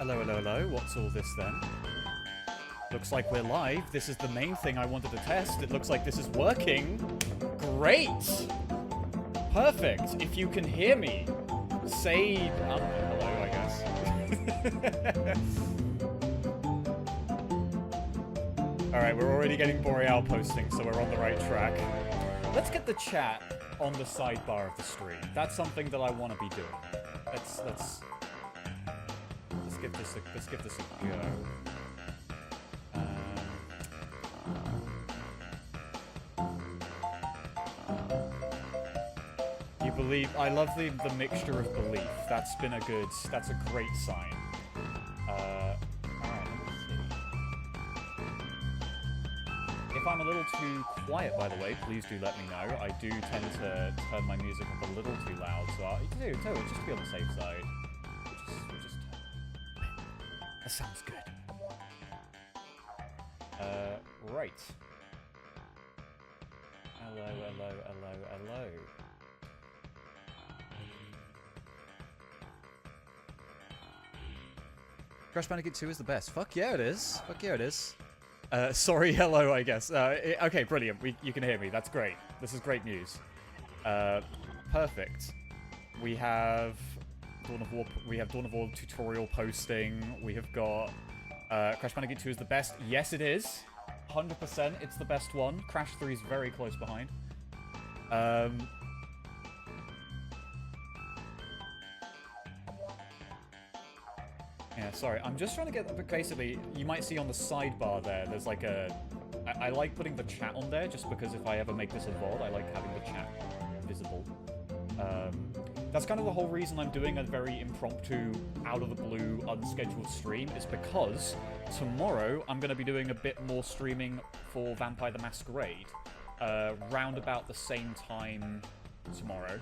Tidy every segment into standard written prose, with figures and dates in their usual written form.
Hello, hello, hello. What's all this then? Looks like we're live. This is the main thing I wanted to test. It looks like this is working. Great! Perfect. If you can hear me, say hello, I guess. Alright, we're already getting Boreal posting, so we're on the right track. Let's get the chat on the sidebar of the stream. That's something that I want to be doing. Let's give this a go. You believe? I love the mixture of belief. That's a great sign. Alright, let me see. If I'm a little too quiet, by the way, please do let me know. I do tend to turn my music up a little too loud, so just to be on the safe side. That sounds good. Right. Hello, hello, hello, hello. Crash Bandicoot 2 is the best. Fuck yeah, it is. Fuck yeah, it is. Sorry, hello, I guess. Okay, brilliant. You can hear me. That's great. This is great news. Perfect. We have Dawn of War tutorial posting. We have got Crash Bandicoot 2 is the best. Yes, it is. 100%. It's the best one. Crash 3 is very close behind. Yeah, sorry. I'm just trying to get... Basically, you might see on the sidebar there's like a... I like putting the chat on there just because if I ever make this a VOD, I like having the chat visible. That's kind of the whole reason I'm doing a very impromptu, out-of-the-blue, unscheduled stream, is because tomorrow I'm going to be doing a bit more streaming for Vampire the Masquerade. Round about the same time tomorrow.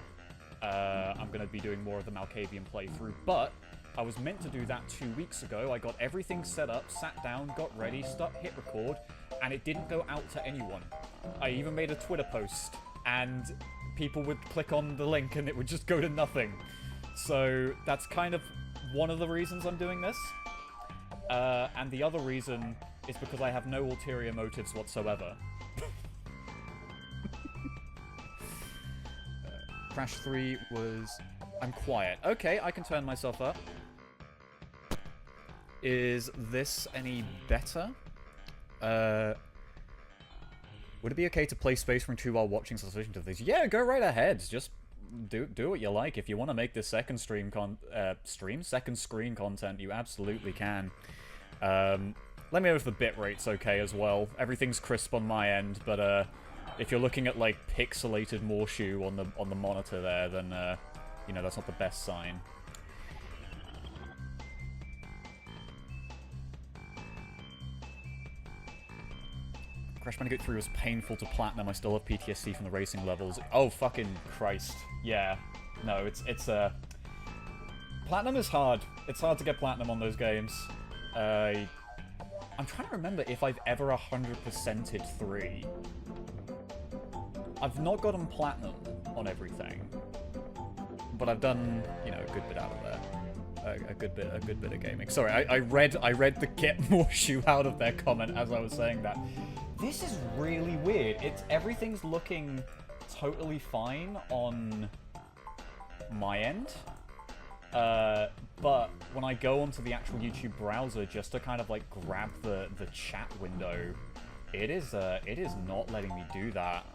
I'm going to be doing more of the Malkavian playthrough, but I was meant to do that 2 weeks ago. I got everything set up, sat down, got ready, hit record, and it didn't go out to anyone. I even made a Twitter post, and people would click on the link and it would just go to nothing. So that's kind of one of the reasons I'm doing this. And the other reason is because I have no ulterior motives whatsoever. Crash 3 was... I'm quiet. Okay, I can turn myself up. Is this any better? Would it be okay to play Space Marine 2 while watching subscription to these? Yeah, go right ahead. Just do what you like. If you want to make this second screen content, you absolutely can. Let me know if the bitrate's okay as well. Everything's crisp on my end, but if you're looking at like pixelated Morshu on the monitor there, then you know that's not the best sign. Crash Bandicoot 3 was painful to platinum. I still have PTSD from the racing levels. Oh, fucking Christ. Yeah. No, it's platinum is hard. It's hard to get platinum on those games. I'm trying to remember if I've ever 100%ed 3. I've not gotten platinum on everything. But I've done, you know, a good bit out of there. A good bit of gaming. Sorry, I read the get more shoe out of their comment as I was saying that. This is really weird. Everything's looking totally fine on my end. But when I go onto the actual YouTube browser just to kind of like grab the chat window, it is not letting me do that.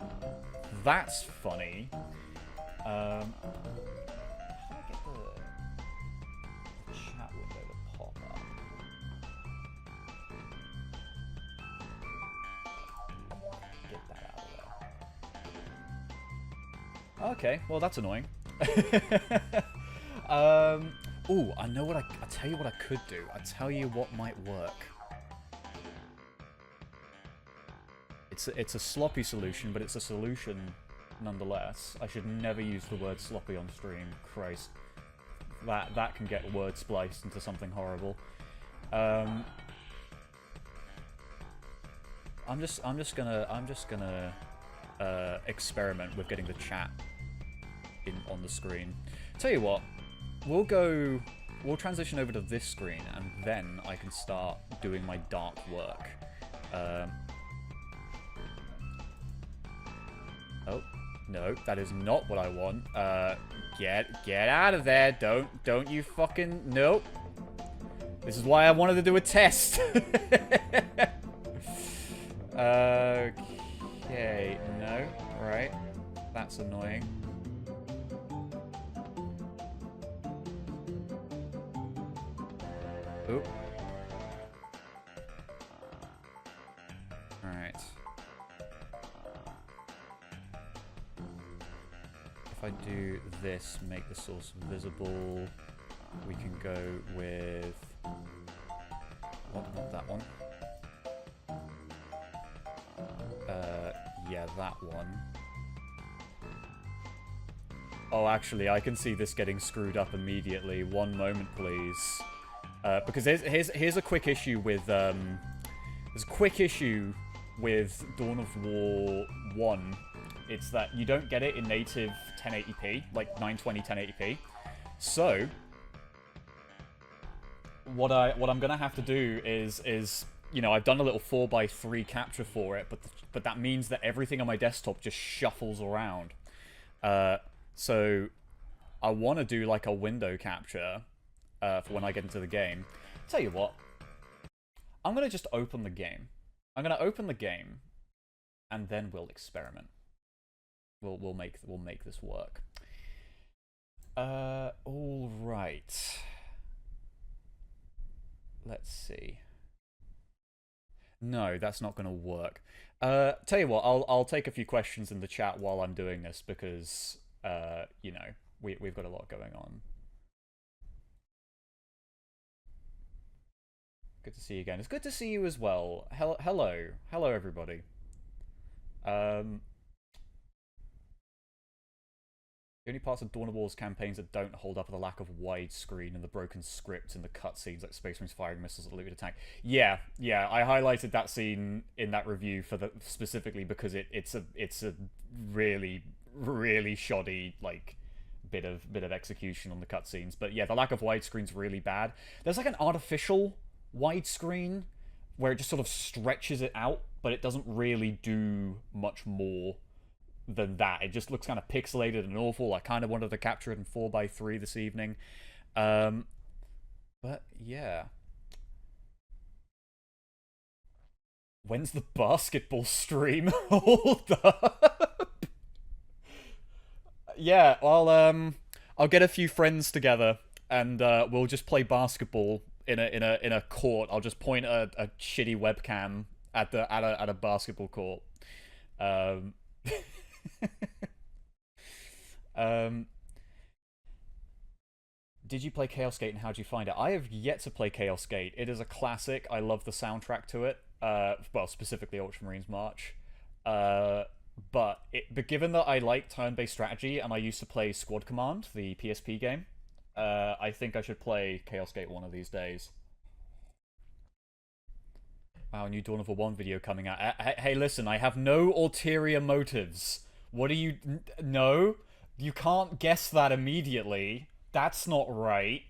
That's funny. How do I get the chat window to pop up? Get that out of there. Okay, well that's annoying. Ooh, I know what I'll tell you what I could do. I'll tell you what might work. It's a sloppy solution, but it's a solution nonetheless. I should never use the word sloppy on stream. Christ. That can get word spliced into something horrible. I'm just gonna experiment with getting the chat on the screen. Tell you what, we'll go we'll transition over to this screen, and then I can start doing my dark work. Oh, no, that is not what I want. Get out of there. Don't you fucking... Nope. This is why I wanted to do a test. Okay, no, right. That's annoying. Oop. Alright. If I do this, make the source visible, we can go with... What? Not that one. Yeah, that one. Oh, actually, I can see this getting screwed up immediately. One moment, please. Because here's a quick issue with there's a quick issue with Dawn of War 1. It's that you don't get it in native 1080p, like 920 1080p. So what I'm gonna have to do is you know, I've done a little 4x3 capture for it, but that means that everything on my desktop just shuffles around. So I want to do like a window capture for when I get into the game. Tell you what, I'm gonna just open the game. I'm gonna open the game, and then we'll experiment. We'll make this work. All right. Let's see. No, that's not going to work. Tell you what, I'll take a few questions in the chat while I'm doing this because, you know, we've got a lot going on. Good to see you again. It's good to see you as well. Hello, everybody. The only parts of Dawn of War's campaigns that don't hold up are the lack of widescreen and the broken scripts and the cutscenes, like Space Marines firing missiles at a looted tank. Yeah, I highlighted that scene in that review for specifically because it's a really shoddy like bit of execution on the cutscenes. But yeah, the lack of widescreen's really bad. There's like an artificial widescreen where it just sort of stretches it out, but it doesn't really do much more than that. It just looks kind of pixelated and awful. I kind of wanted to capture it in 4x3 this evening. But yeah. When's the basketball stream? Hold up. Yeah, I'll get a few friends together and we'll just play basketball in a court. I'll just point a shitty webcam at a basketball court. Did you play Chaos Gate and how did you find it? I have yet to play Chaos Gate. It is a classic. I love the soundtrack to it. Well, specifically Ultramarines March. But given that I like turn-based strategy and I used to play Squad Command, the PSP game, I think I should play Chaos Gate one of these days. Wow, new Dawn of War 1 video coming out. Hey, listen, I have no ulterior motives. What do you... No? You can't guess that immediately. That's not right.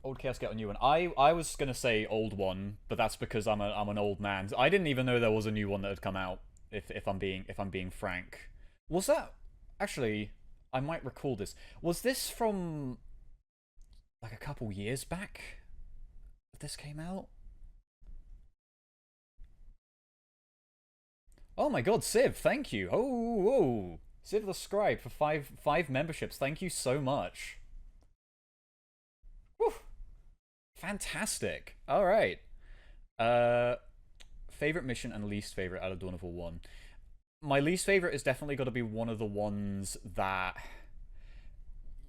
Old Chaos Gate or new one? I was gonna say old one, but that's because I'm an old man. I didn't even know there was a new one that had come out. If I'm being frank, was that actually? I might recall this. Was this from like a couple years back that this came out? Oh my god, Civ, thank you. Oh, Civ the Scribe for five memberships. Thank you so much. Whew. Fantastic. All right. Favorite mission and least favorite out of Dawn of War 1. My least favorite is definitely got to be one of the ones that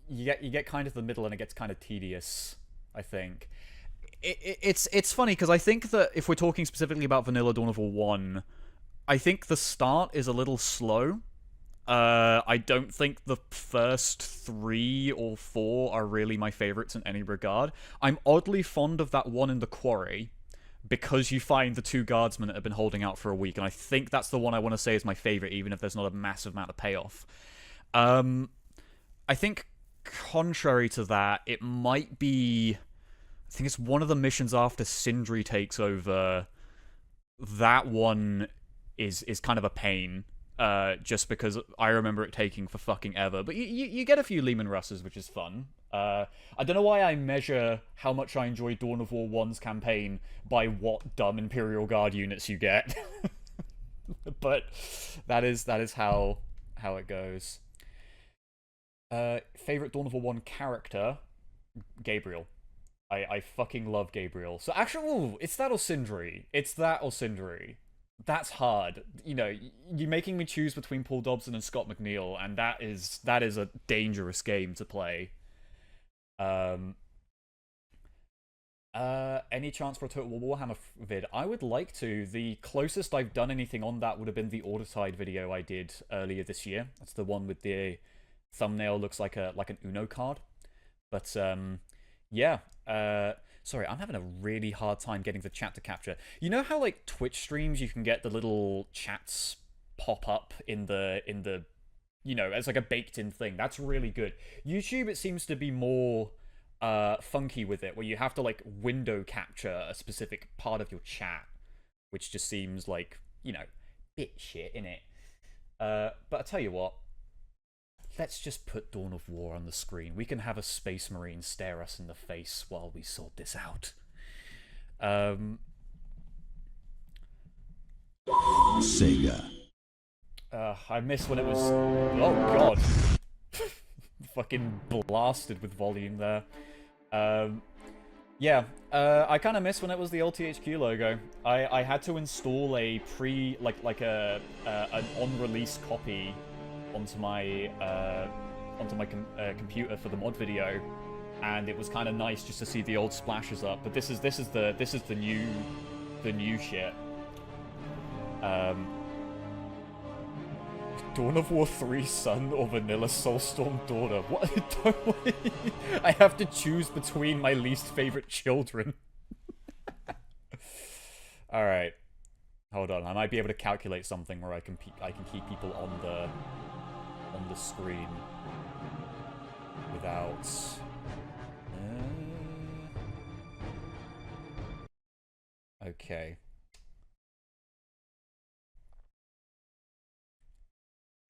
you get kind of the middle and it gets kind of tedious, I think. It's funny because I think that if we're talking specifically about vanilla Dawn of War 1, I think the start is a little slow. I don't think the first 3 or 4 are really my favorites in any regard. I'm oddly fond of that one in the quarry. because you find the 2 guardsmen that have been holding out for a week, and I think that's the one I want to say is my favorite, even if there's not a massive amount of payoff. I think, contrary to that, it might be... I think it's one of the missions after Sindri takes over. That one is kind of a pain, just because I remember it taking for fucking ever. But you get a few Lehman Russes, which is fun. I don't know why I measure how much I enjoy Dawn of War 1's campaign by what dumb Imperial Guard units you get. But that is how it goes. Favorite Dawn of War 1 character? Gabriel. I fucking love Gabriel. So actually, ooh, it's that or Sindri. It's that or Sindri. That's hard. You know, you're making me choose between Paul Dobson and Scott McNeil, and that is a dangerous game to play. Any chance for a Total War Warhammer vid? I would like to. The closest I've done anything on that would have been the Autotide video I did earlier this year. That's the one with the thumbnail looks like an Uno card. But yeah. Sorry, I'm having a really hard time getting the chat to capture. You know how like Twitch streams you can get the little chats pop up in the you know, as like a baked-in thing. That's really good. YouTube, it seems to be more funky with it, where you have to like window capture a specific part of your chat, which just seems like, you know, bit shit, innit? But I tell you what, let's just put Dawn of War on the screen. We can have a Space Marine stare us in the face while we sort this out. Sega. I miss when it was... Oh, God. Fucking blasted with volume there. Yeah, I kind of miss when it was the LTHQ logo. I had to install a an on-release copy onto my computer for the mod video, and it was kind of nice just to see the old splashes up. But this is the new shit. Dawn of War 3 son or Vanilla Soulstorm daughter? What? Don't I have to choose between my least favorite children. All right, hold on. I might be able to calculate something where I can keep people on the screen without. Okay.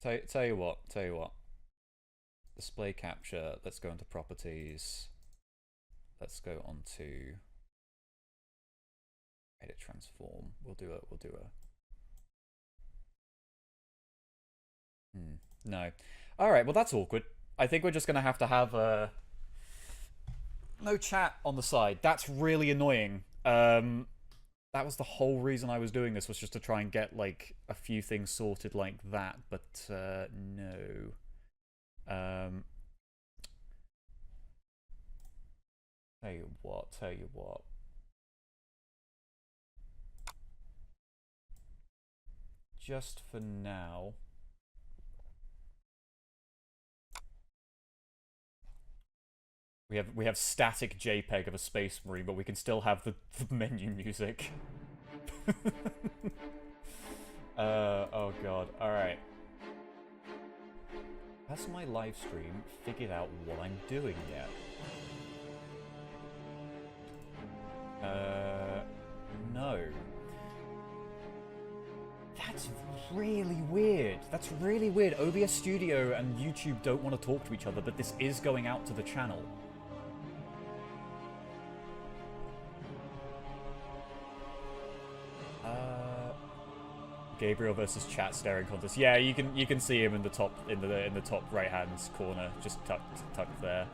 Tell you what. Display capture. Let's go into properties. Let's go on to edit transform. We'll do a. No. All right. Well, that's awkward. I think we're just gonna have no chat on the side. That's really annoying. That was the whole reason I was doing this, was just to try and get, like, a few things sorted like that, but, no. Tell you what. Just for now... We have static JPEG of a Space Marine, but we can still have the menu music. Oh god. Alright. Has my live stream figured out what I'm doing yet? No. That's really weird. That's really weird. OBS Studio and YouTube don't want to talk to each other, but this is going out to the channel. Gabriel versus chat staring contest. Yeah, you can see him in the top right hand corner, just tucked there.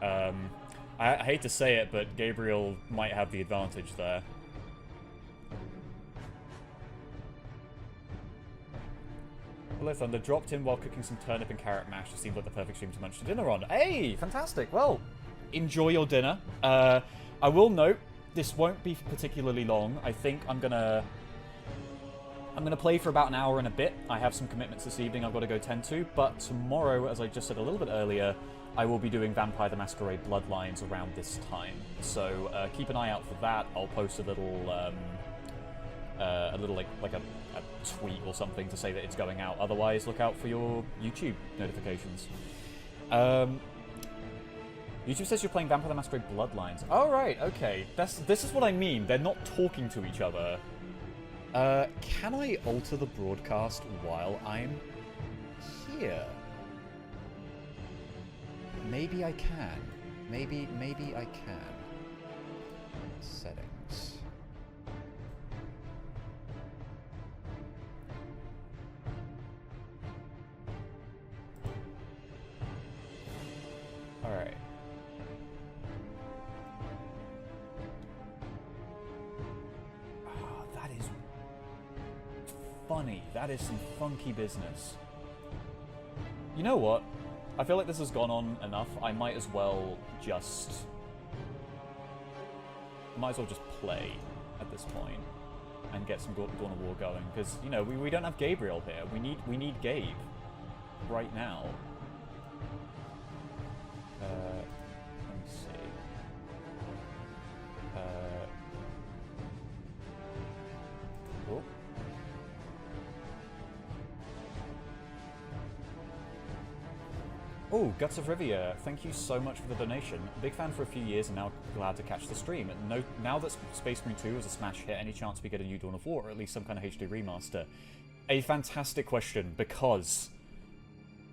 I hate to say it, but Gabriel might have the advantage there. Hello Thunder, dropped in while cooking some turnip and carrot mash. It seemed like the perfect stream to munch the dinner on. Hey, fantastic. Well, enjoy your dinner. I will note, this won't be particularly long. I think I'm gonna play for about an hour and a bit. I have some commitments this evening I've got to go tend to, but tomorrow, as I just said a little bit earlier, I will be doing Vampire the Masquerade Bloodlines around this time. So keep an eye out for that. I'll post a little like a tweet or something to say that it's going out. Otherwise, look out for your YouTube notifications. YouTube says you're playing Vampire the Masquerade Bloodlines. Oh, right, okay. This is what I mean. They're not talking to each other. Can I alter the broadcast while I'm here? Maybe I can. Maybe I can. Settings. Alright. That is funny. That is some funky business. You know what? I feel like this has gone on enough. I might as well just play at this point and get some Dawn of War going, because you know we don't have Gabriel here. We need Gabe right now. Let me see. Oh. Oh, Guts of Rivia, thank you so much for the donation. Big fan for a few years and now glad to catch the stream. Now that Space Marine 2 is a smash hit, any chance we get a new Dawn of War, or at least some kind of HD remaster? A fantastic question, because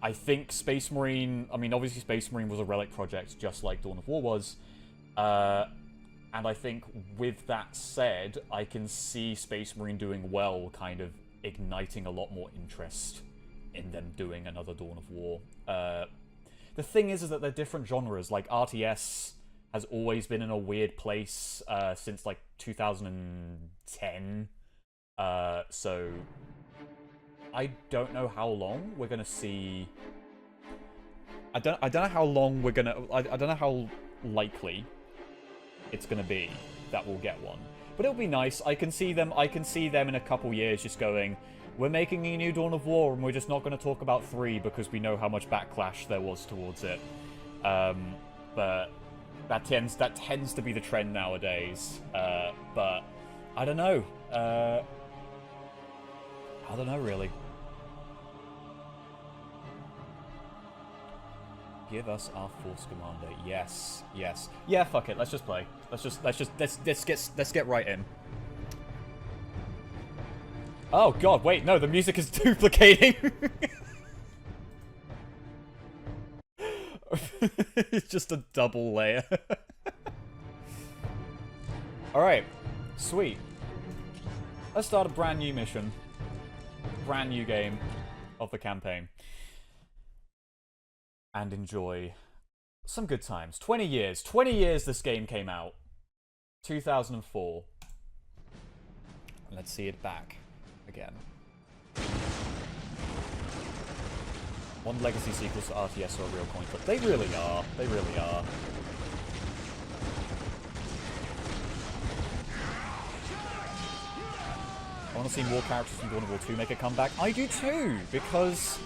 I think Space Marine... I mean, obviously Space Marine was a relic project, just like Dawn of War was. And I think, with that said, I can see Space Marine doing well, kind of igniting a lot more interest in them doing another Dawn of War. The thing is that they're different genres. Like, RTS has always been in a weird place since, like, 2010. So I don't know how long we're gonna see... I don't know how long we're gonna... I don't know how likely it's gonna be that we'll get one. But it'll be nice. I can see them in a couple years just going... We're making a new Dawn of War, and we're just not going to talk about 3 because we know how much backlash there was towards it. But that tends to be the trend nowadays. But I don't know. I don't know really. Give us our Force Commander. Yes, yes. Yeah, fuck it. Let's just play. Let's get right in. Oh god, wait, no, the music is duplicating. It's just a double layer. Alright, sweet. Let's start a brand new mission. Brand new game of the campaign. And enjoy some good times. 20 years. 20 years this game came out. 2004. Let's see it back. Again. One legacy sequels to RTS are a real coin flip. They really are. They really are. I want to see more characters from Dawn of War 2 make a comeback. I do too, because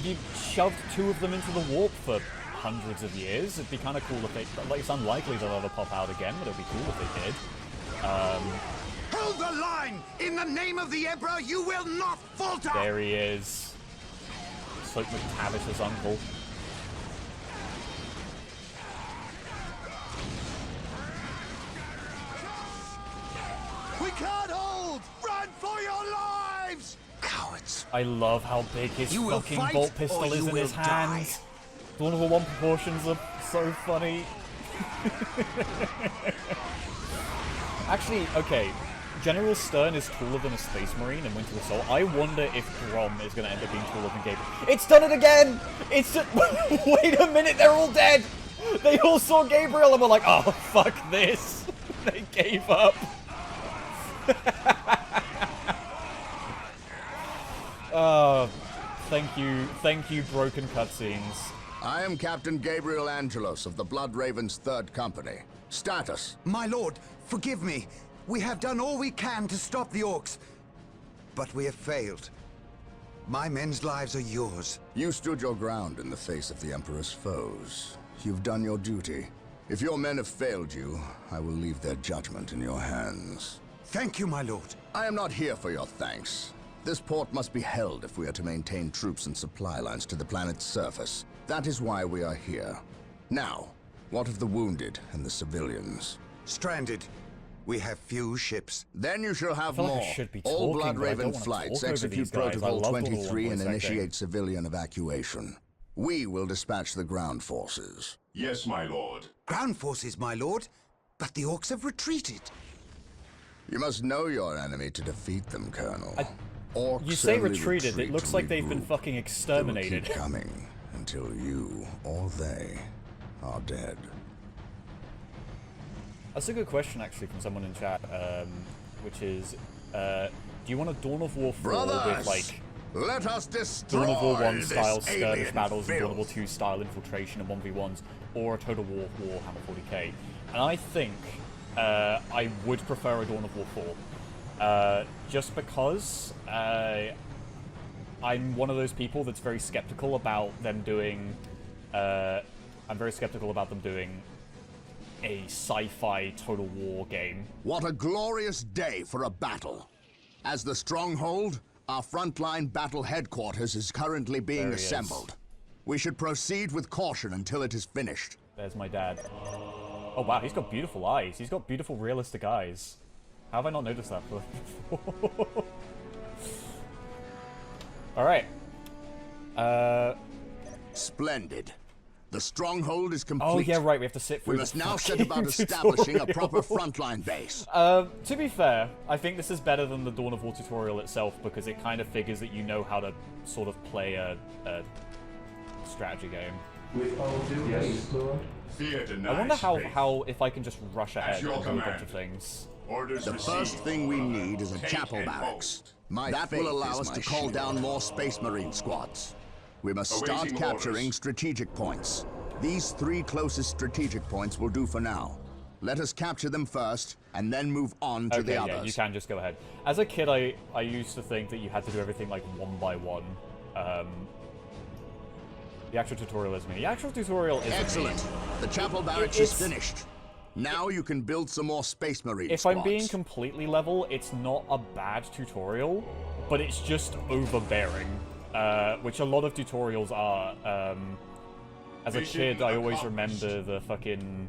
you shoved 2 of them into the warp for hundreds of years. It'd be kind of cool if they... Like, it's unlikely they'll ever pop out again, but it'd be cool if they did. Hold the line! In the name of the Emperor, you will not falter! There he is. It's like McTavish's uncle. We can't hold! Run for your lives! Cowards! I love how big his fucking bolt pistol is in his hand. Dawn of War 1 proportions are so funny. Actually, okay. General Stern is taller than a Space Marine in Winter Assault. I wonder if Grom is going to end up being taller than Gabriel. It's done it again! It's just... Wait a minute, they're all dead! They all saw Gabriel and were like, oh, fuck this. They gave up. Oh, thank you, broken cutscenes. I am Captain Gabriel Angelos of the Blood Ravens 3rd Company. Status. My lord, forgive me. We have done all we can to stop the orcs, but we have failed. My men's lives are yours. You stood your ground in the face of the Emperor's foes. You've done your duty. If your men have failed you, I will leave their judgment in your hands. Thank you, my lord. I am not here for your thanks. This port must be held if we are to maintain troops and supply lines to the planet's surface. That is why we are here. Now, what of the wounded and the civilians? Stranded. We have few ships. Then you shall have feel like I more. should be All talking, but I don't Blood-Raven wanna flights talk over execute these guys. I Protocol love the 23 and one-voice acting. initiate civilian evacuation. We will dispatch the ground forces. Yes, my lord. Ground forces, my lord. But the orcs have retreated. You must know your enemy to defeat them, Colonel. Orcs You say only retreated, retreat it looks to like they've been regroup. fucking They will exterminated. keep coming until you or they are dead. That's a good question, actually, from someone in chat, which is, do you want a Dawn of War 4 Brothers, with, like, let us destroy Dawn of War 1 this style skirmish alien battles and Dawn of War filth. 2 style infiltration and 1v1s, or a Total War Warhammer 40k? And I think I would prefer a Dawn of War 4. Just because I'm one of those people that's very skeptical about them doing... I'm very skeptical about them doing a sci-fi Total War game. What a glorious day for a battle. As the Stronghold, our frontline battle headquarters is currently being There he is. assembled. We should proceed with caution until it is finished. There's my dad. Oh wow, he's got beautiful eyes. He's got beautiful, realistic eyes. How have I not noticed that before? Alright. Splendid. The Stronghold is complete. Oh yeah, right, we have to sit through We the must now set fucking about establishing a tutorial. proper frontline base. To be fair, I think this is better than the Dawn of War tutorial itself because it kind of figures that you know how to sort of play a strategy game. With all due haste, Lord. Fear denies I wonder faith. how if I can just rush ahead your and do a bunch command. of things. Orders The received. first thing we need is a Take chapel and barracks. post. That will allow us to call down more Space Marine squads. We must start Awaiting capturing orders. strategic points. These 3 closest strategic points will do for now. Let us capture them first, and then move on to Okay, the yeah, others. you can just go ahead. As a kid, I used to think that you had to do everything like one by one. The actual tutorial is me. The actual tutorial is Excellent. The chapel barracks is finished. Now you can build some more Space Marine If squads. I'm being completely level, it's not a bad tutorial, but it's just overbearing, which a lot of tutorials are. As a kid, I always remember the fucking...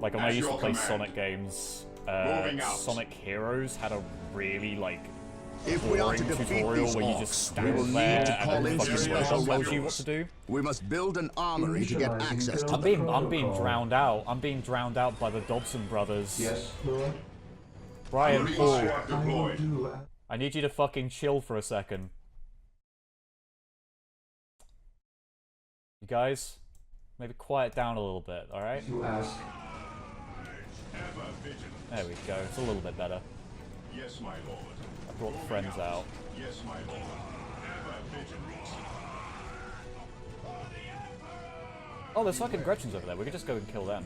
Like, when I At used to your play command. Sonic games, Moving out. Sonic Heroes had a really, like, If we are boring to defeat tutorial these where you orcs, just we will stand need there to call and in then fucking special tells you what weapons. to do. We must build an armory to get access to I'm them. being drowned out. I'm being drowned out by the Dobson brothers. Yes, Lord. Brian, Marine Paul, squad I will deployed. do I need you to fucking chill for a second. You guys, maybe quiet down a little bit, alright? as you ask. Ever vigilant. There we go, it's a little bit better. Yes, my lord. I brought the friends out. Yes, my lord. Ever vigilant. Oh, there's fucking Gretchens over there. We could just go and kill them.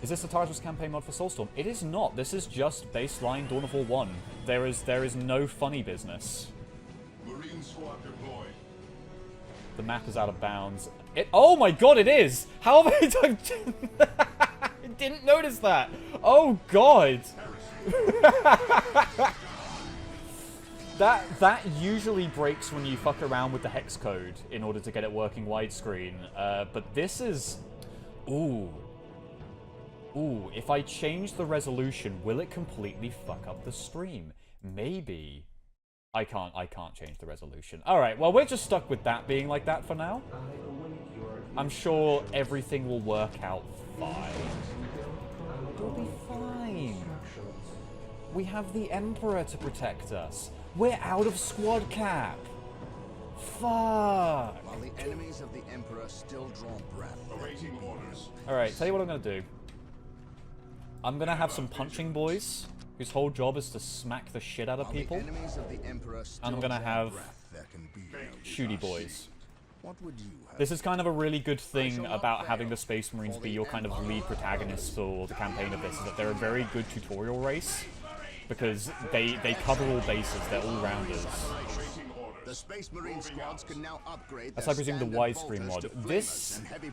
Is this the Tartarus campaign mod for Soulstorm? It is not. This is just baseline Dawn of War 1. There is no funny business. Marine squad deployed. The map is out of bounds. Oh my god, it is! How have I done? I didn't notice that! Oh god! That usually breaks when you fuck around with the hex code in order to get it working widescreen. But this is... Ooh. Ooh, if I change the resolution, will it completely fuck up the stream? Maybe. I can't change the resolution. Alright, well, we're just stuck with that being like that for now. I'm sure everything will work out fine. It'll be fine. We have the Emperor to protect us. We're out of squad cap. Fuck. While the enemies of the Emperor still draw breath. Awaiting orders. Alright, tell you what I'm gonna do. I'm gonna have some punching boys, whose whole job is to smack the shit out of While the people. enemies of the Emperor still I'm gonna draw have breath, there can be no shooty boys. What would you have? This is kind of a really good thing about having the Space Marines be your kind of lead protagonists for the campaign of this, is that they're a very good tutorial race, because they cover all bases, they're all-rounders. Awaiting The Space Marine squads can now upgrade That's, their I presume, the standard widescreen bolters mod. to This... flamers and heavy...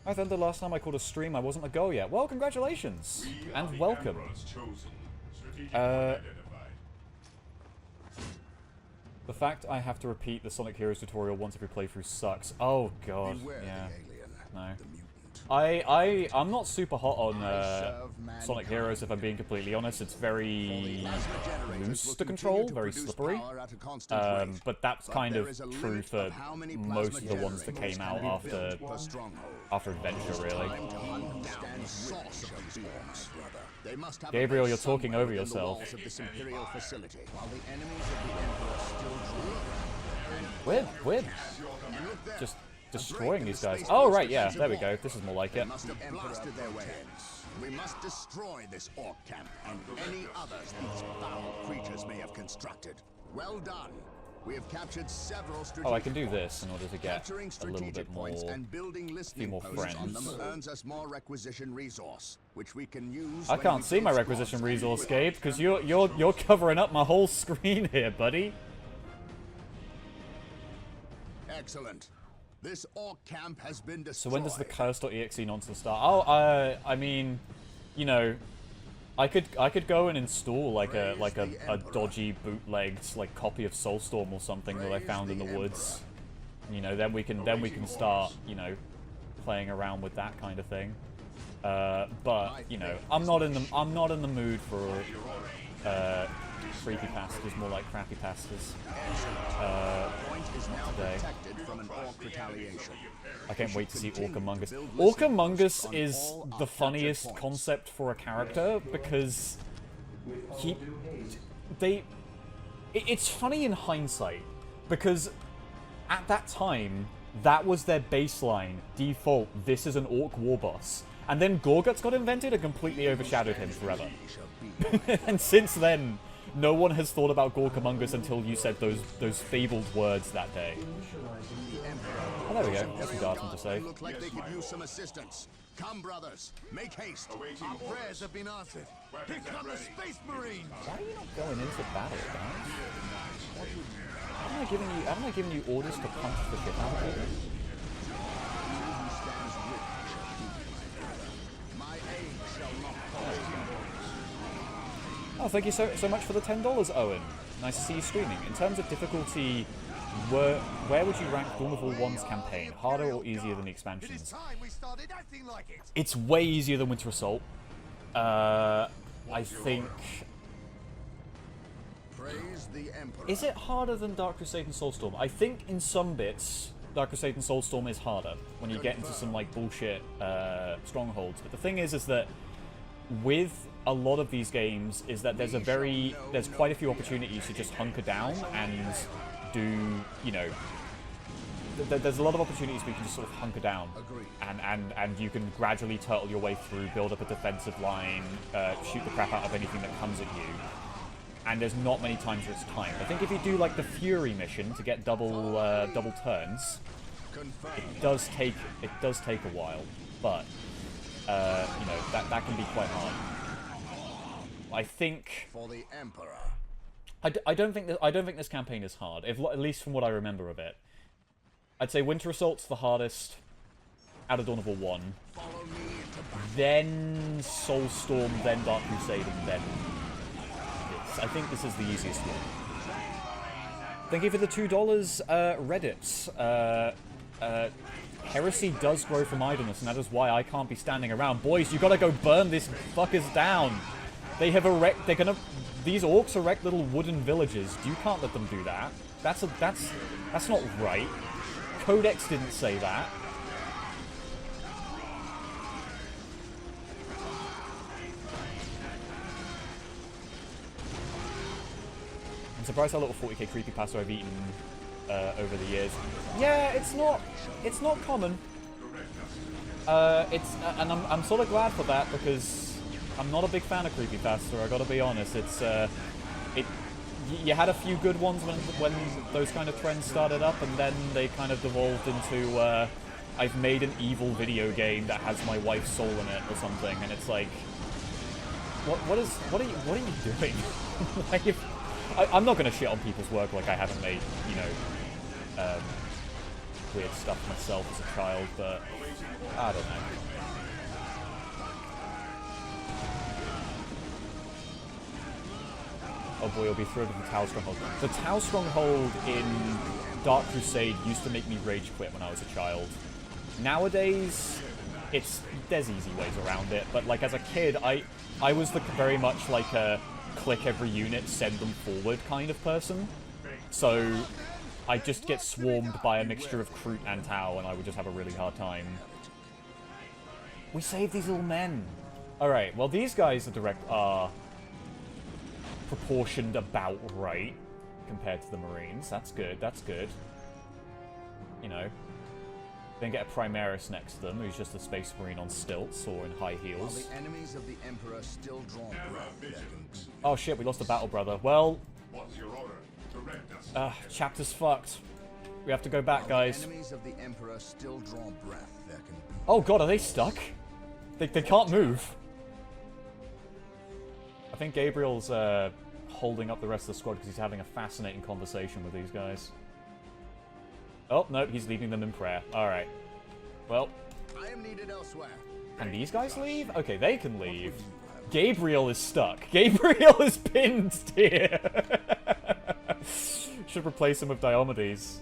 I thought the last time I called a stream I wasn't a go yet. Well, congratulations! We are And the welcome. Emperor's chosen. Strategically Uh, identified. The fact I have to repeat the Sonic Heroes tutorial once every playthrough sucks. Oh god, Beware yeah. the alien, No. the mutant. I'm not super hot on serve Sonic mankind. Heroes, if I'm being completely honest. It's very Plasma generators loose will to continue control, to very produce slippery. power at a constant rate. But that's But kind there of is a true limit for of how many most plasma of the ones that generators came out can be after built per stronghold. Adventure, really. Time to hunt down the source of these forms, brother. They must have a Gabriel, base you're talking somewhere over within the yourself. walls of this Imperial facility, while the enemies of the Emperor still draw. We're And look there. just destroying these guys. Oh, right, yeah, there we go. This is more like They it. must have blasted their way in. We must destroy this orc camp and any others these foul creatures may have constructed. Well done. We have captured several strategic Oh, I can do this in order to get Capturing a little strategic bit more... points and building listening more posts on them friends. earns us more requisition resource, which we can use. I when can't we see my build requisition squads. resource, Gabe, because you're covering up my whole screen here, buddy. Excellent. This orc camp has been destroyed. So when does the curse.exe nonsense start? Oh, I mean, you know, I could go and install like a dodgy bootlegged like copy of Soulstorm or something that I found in the woods. You know, then we can start, you know, playing around with that kind of thing. But you know, I'm not in the mood for creepy pastas, more like crappy pastas. Point is now today. protected from an orc retaliation. I can't wait to see Orcamungus. Build listening Orcamungus posts on is all the our funniest captured points. concept for a character because it's funny in hindsight because at that time that was their baseline default. This is an orc war boss, and then Gorguts got invented and completely overshadowed him forever. And since then, no one has thought about Gorkamungus until you said those fabled words that day. Oh, there we go. That's what Darton to say. Look like they could use some assistance. Come, brothers, make haste. Our prayers have been answered. Here come the Space Marines. Why are you not going into battle, guys? Haven't I given you orders to punch the shit out of people? My aid shall not fall. Oh, thank you so much for the $10, Owen. Nice to see you streaming. In terms of difficulty, where would you rank Dawn of War 1's campaign? Harder or easier than the expansions? It's way easier than Winter Assault. I think... Praise the Emperor. Is it harder than Dark Crusade and Soulstorm? I think in some bits, Dark Crusade and Soulstorm is harder when you get into some like bullshit strongholds. But the thing is that with a lot of these games is that there's quite a few opportunities to just hunker down and do, you know, there's a lot of opportunities where you can just sort of hunker down and you can gradually turtle your way through, build up a defensive line, shoot the crap out of anything that comes at you. And there's not many times where it's timed. I think if you do like the Fury mission to get double turns, it does take a while, but you know, that can be quite hard. I think For the Emperor. I don't think this campaign is hard, at least from what I remember of it. I'd say Winter Assault's the hardest out of Dawn of War 1, Follow me into battle. then Soulstorm, then Dark Crusade, and then this. I think this is the easiest one. Thank you for the $2, Reddit. Heresy does grow from idleness, and that is why I can't be standing around. Boys, you gotta go burn these fuckers down. They're gonna... These orcs erect little wooden villages. You can't let them do that. That's not right. Codex didn't say that. I'm surprised how little 40k creepypasta I've eaten over the years. Yeah, it's not common. And I'm sort of glad for that because I'm not a big fan of creepypasta. I gotta be honest. You had a few good ones when those kind of trends started up, and then they kind of devolved into I've made an evil video game that has my wife's soul in it or something, and it's like, what are you doing? Like, I'm not gonna shit on people's work like I haven't made, you know, weird stuff myself as a child, but I don't know. Oh boy, you'll be thrilled with the Tau Stronghold. The Tau Stronghold in Dark Crusade used to make me rage quit when I was a child. Nowadays, there's easy ways around it, but like as a kid, I was very much like a click every unit, send them forward kind of person. So I just get swarmed by a mixture of Kroot and Tau, and I would just have a really hard time. We saved these little men. Alright, well these guys are proportioned about right compared to the Marines. That's good, that's good. You know. Then get a Primaris next to them, who's just a Space Marine on stilts or in high heels. While the enemies of the Emperor still draw breath. Oh shit, we lost a battle, brother. Well, What's your order? Direct us. chapter's fucked. We have to go back, guys. Enemies of the Emperor still draw breath. There can be... Oh god, are they stuck? They can't move. I think Gabriel's holding up the rest of the squad because he's having a fascinating conversation with these guys. Oh, no, he's leaving them in prayer. Alright. Well. I am needed elsewhere. Can these guys leave? Okay, they can leave. Gabriel is stuck. Gabriel is pinned here. Should replace him with Diomedes.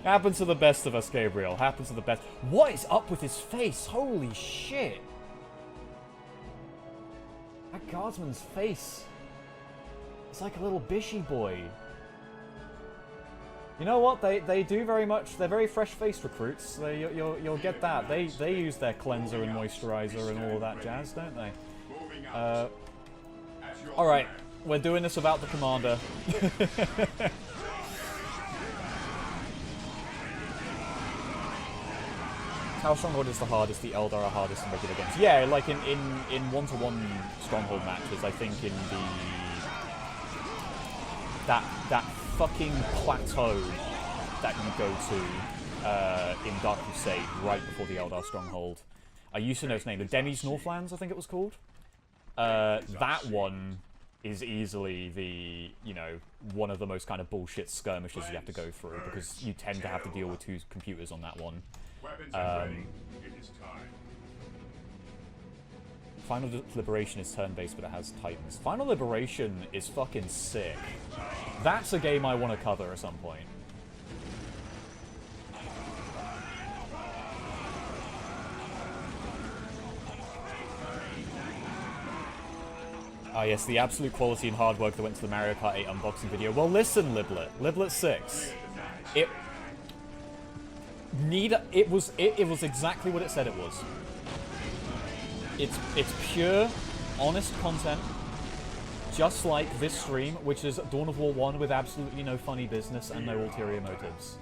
Happens to the best of us, Gabriel. Happens to the best. What is up with his face? Holy shit. That guardsman's face. It's like a little bishy boy. You know what? They do very much. They're very fresh-faced recruits. You'll get that. They use their cleanser and moisturizer and all of that jazz, don't they? All right, we're doing this without the commander. Tau Stronghold is the hardest. The Eldar are hardest in regular games. Yeah, like in one-to-one Stronghold matches, I think in the that fucking plateau that you go to in Dark Crusade right before the Eldar Stronghold. I used to know its name. The Demi's Northlands, I think it was called. That one is easily the, you know, one of the most kind of bullshit skirmishes you have to go through because you tend to have to deal with two computers on that one. It is time. Final Liberation is turn-based, but it has Titans. Final Liberation is fucking sick. That's a game I want to cover at some point. Ah yes, the absolute quality and hard work that went to the Mario Kart 8 unboxing video. Well listen, Liblet. Liblet 6. It was exactly what it said it was. It's pure, honest content, just like this stream, which is Dawn of War 1 with absolutely no funny business and no ulterior motives.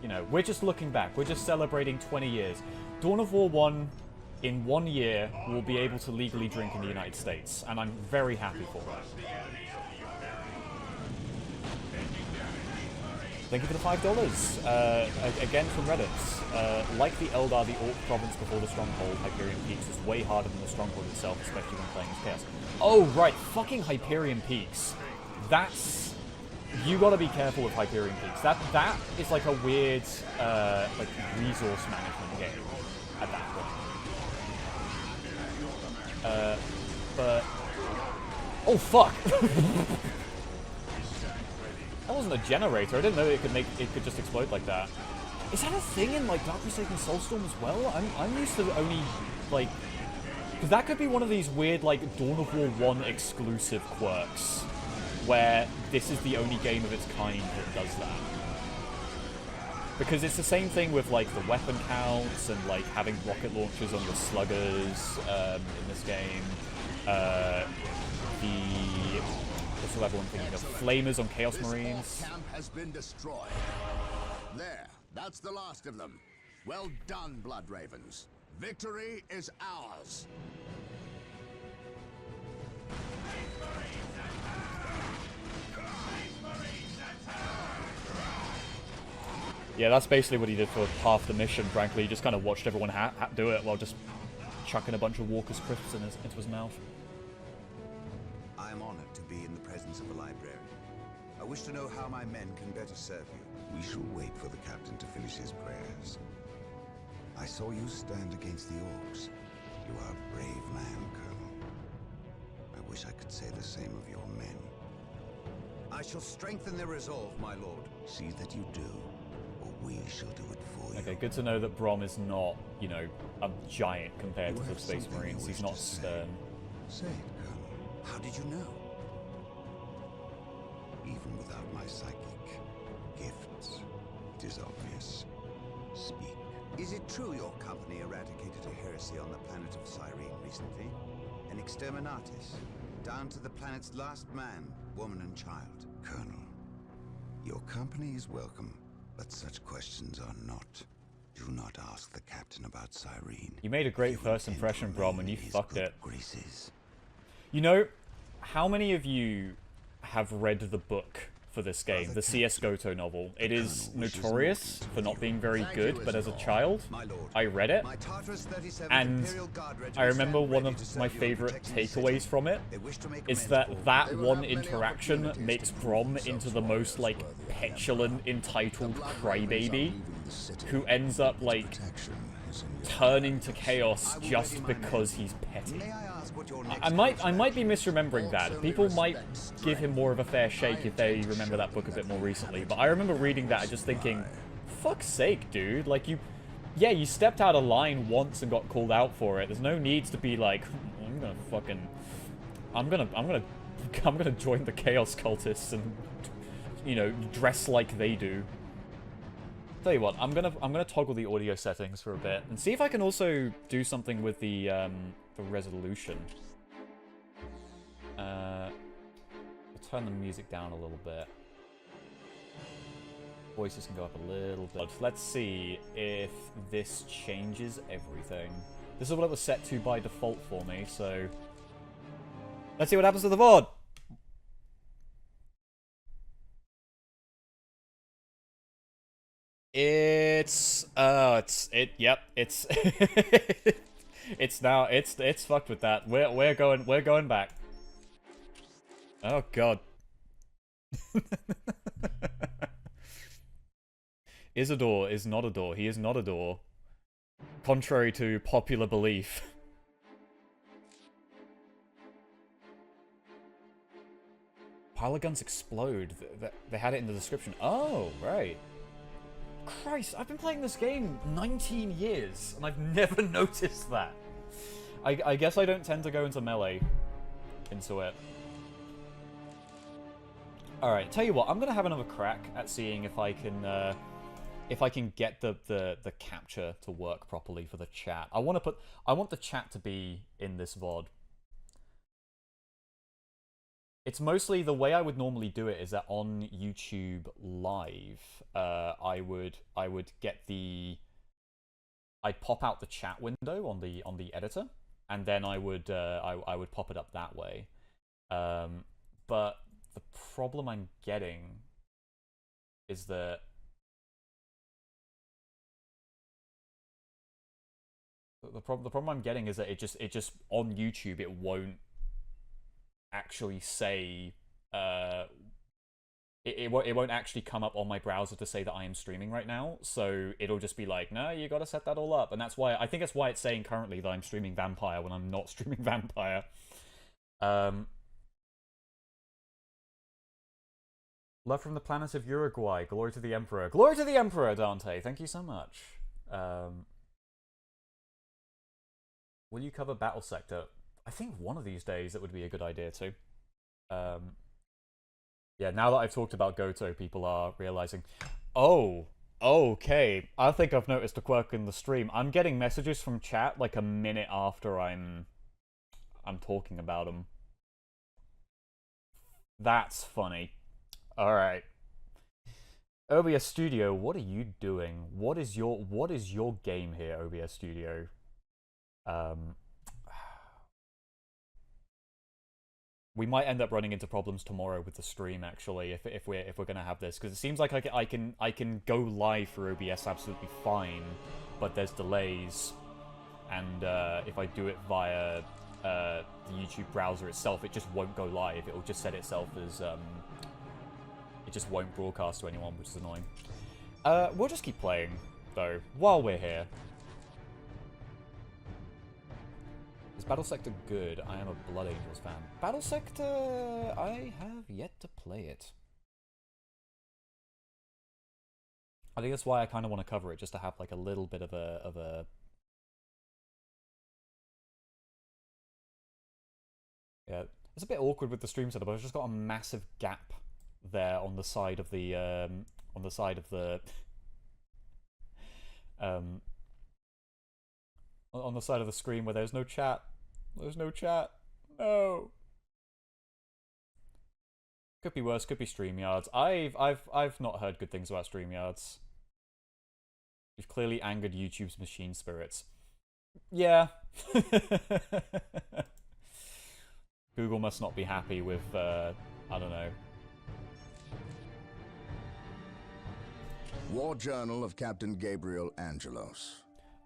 You know, we're just looking back. We're just celebrating 20 years. Dawn of War 1, in 1 year, will be able to legally drink in the United States, and I'm very happy for that. Thank you for the $5. Again from Reddit. Like the Eldar, the Orc province before the Stronghold, Hyperion Peaks, is way harder than the Stronghold itself, especially when playing as Chaos. Oh, right, fucking Hyperion Peaks. That's... You gotta be careful with Hyperion Peaks. That is like a weird, like, resource management game at that point. But... Oh, fuck! That wasn't a generator. I didn't know it could just explode like that. Is that a thing in like Dark Crusade and Soulstorm as well? I'm used to only like, because that could be one of these weird like Dawn of War 1 exclusive quirks, where this is the only game of its kind that does that. Because it's the same thing with like the weapon counts and like having rocket launchers on your sluggers in this game. What's the level I'm thinking of? Flamers on Chaos Marines. This camp has been destroyed. There, that's the last of them. Well done, Blood Ravens. Victory is ours. Yeah, that's basically what he did for half the mission, frankly. He just kind of watched everyone do it while just chucking a bunch of Walker's crisps into his mouth. I am honored to be in the presence of a librarian. I wish to know how my men can better serve you. We shall wait for the captain to finish his prayers. I saw you stand against the orcs. You are a brave man, Colonel. I wish I could say the same of your men. I shall strengthen their resolve, my lord. See that you do, or we shall do it for you. Okay, good to know that Brom is not, you know, a giant compared to the Space Marines. He's not stern. Say it, Colonel. How did you know? Even without my psychic gifts, it is obvious. Speak. Is it true your company eradicated a heresy on the planet of Cyrene recently? An exterminatus, down to the planet's last man, woman and child. Colonel, your company is welcome, but such questions are not. Do not ask the captain about Cyrene. You made a great first impression, Brom, and you fucked it. Graces. You know, how many of you have read the book for this game, the CS Goto novel? It is notorious for not being very good, but as a child, I read it, and I remember one of my favorite takeaways from it is that that one interaction makes Brom into the most, like, petulant, entitled crybaby who ends up, like, turning to chaos just because he's petty. I might be misremembering that. People might give him more of a fair shake if they remember that book a bit more recently. But I remember reading that and just thinking, fuck's sake, dude. Like, you stepped out of line once and got called out for it. There's no need to be like, I'm gonna join the Chaos Cultists and, you know, dress like they do. Tell you what, I'm gonna toggle the audio settings for a bit and see if I can also do something with the resolution. I'll turn the music down a little bit. Voices can go up a little bit. Let's see if this changes everything. This is what it was set to by default for me, so let's see what happens to the VOD. It's it's fucked with that. We're going back. Oh god. Isidore is not a door. He is not a door. Contrary to popular belief. Pile of guns explode. They had it in the description. Oh, right. Christ, I've been playing this game 19 years, and I've never noticed that. I guess I don't tend to go into melee into it. Alright, tell you what, I'm gonna have another crack at seeing if I can get the capture to work properly for the chat. I want the chat to be in this VOD. It's mostly the way I would normally do it is that on YouTube Live, I would get I'd pop out the chat window on the editor, and then I would pop it up that way. But the problem I'm getting is that the problem I'm getting is that it just on YouTube it won't actually say it won't actually come up on my browser to say that I am streaming right now, so it'll just be like, no, you gotta set that all up. And that's why I think that's why it's saying currently that I'm streaming Vampire when I'm not streaming Vampire. Love from the planet of Uruguay. Glory to the Emperor. Glory to the Emperor, Dante. Thank you so much. Will you cover Battle Sector? I think one of these days it would be a good idea too. Yeah, now that I've talked about Goto, people are realizing, oh, okay, I think I've noticed a quirk in the stream. I'm getting messages from chat like a minute after I'm talking about them. That's funny. Alright. OBS Studio, what are you doing? What is your game here, OBS Studio? We might end up running into problems tomorrow with the stream, actually, if we're gonna have this, because it seems like I can go live for OBS absolutely fine, but there's delays, and if I do it via the YouTube browser itself, it just won't go live. It'll just set itself as it just won't broadcast to anyone, which is annoying. We'll just keep playing though while we're here. Is Battle Sector good? I am a Blood Angels fan. Battle Sector, I have yet to play it. I think that's why I kind of want to cover it, just to have like a little bit of a yeah. It's a bit awkward with the stream setup. I've just got a massive gap there on the side of the on the side of the screen where there's no chat. There's no chat. No. Could be worse. Could be StreamYards. I've not heard good things about StreamYards. You've clearly angered YouTube's machine spirits. Yeah. Google must not be happy with I don't know. War Journal of Captain Gabriel Angelos.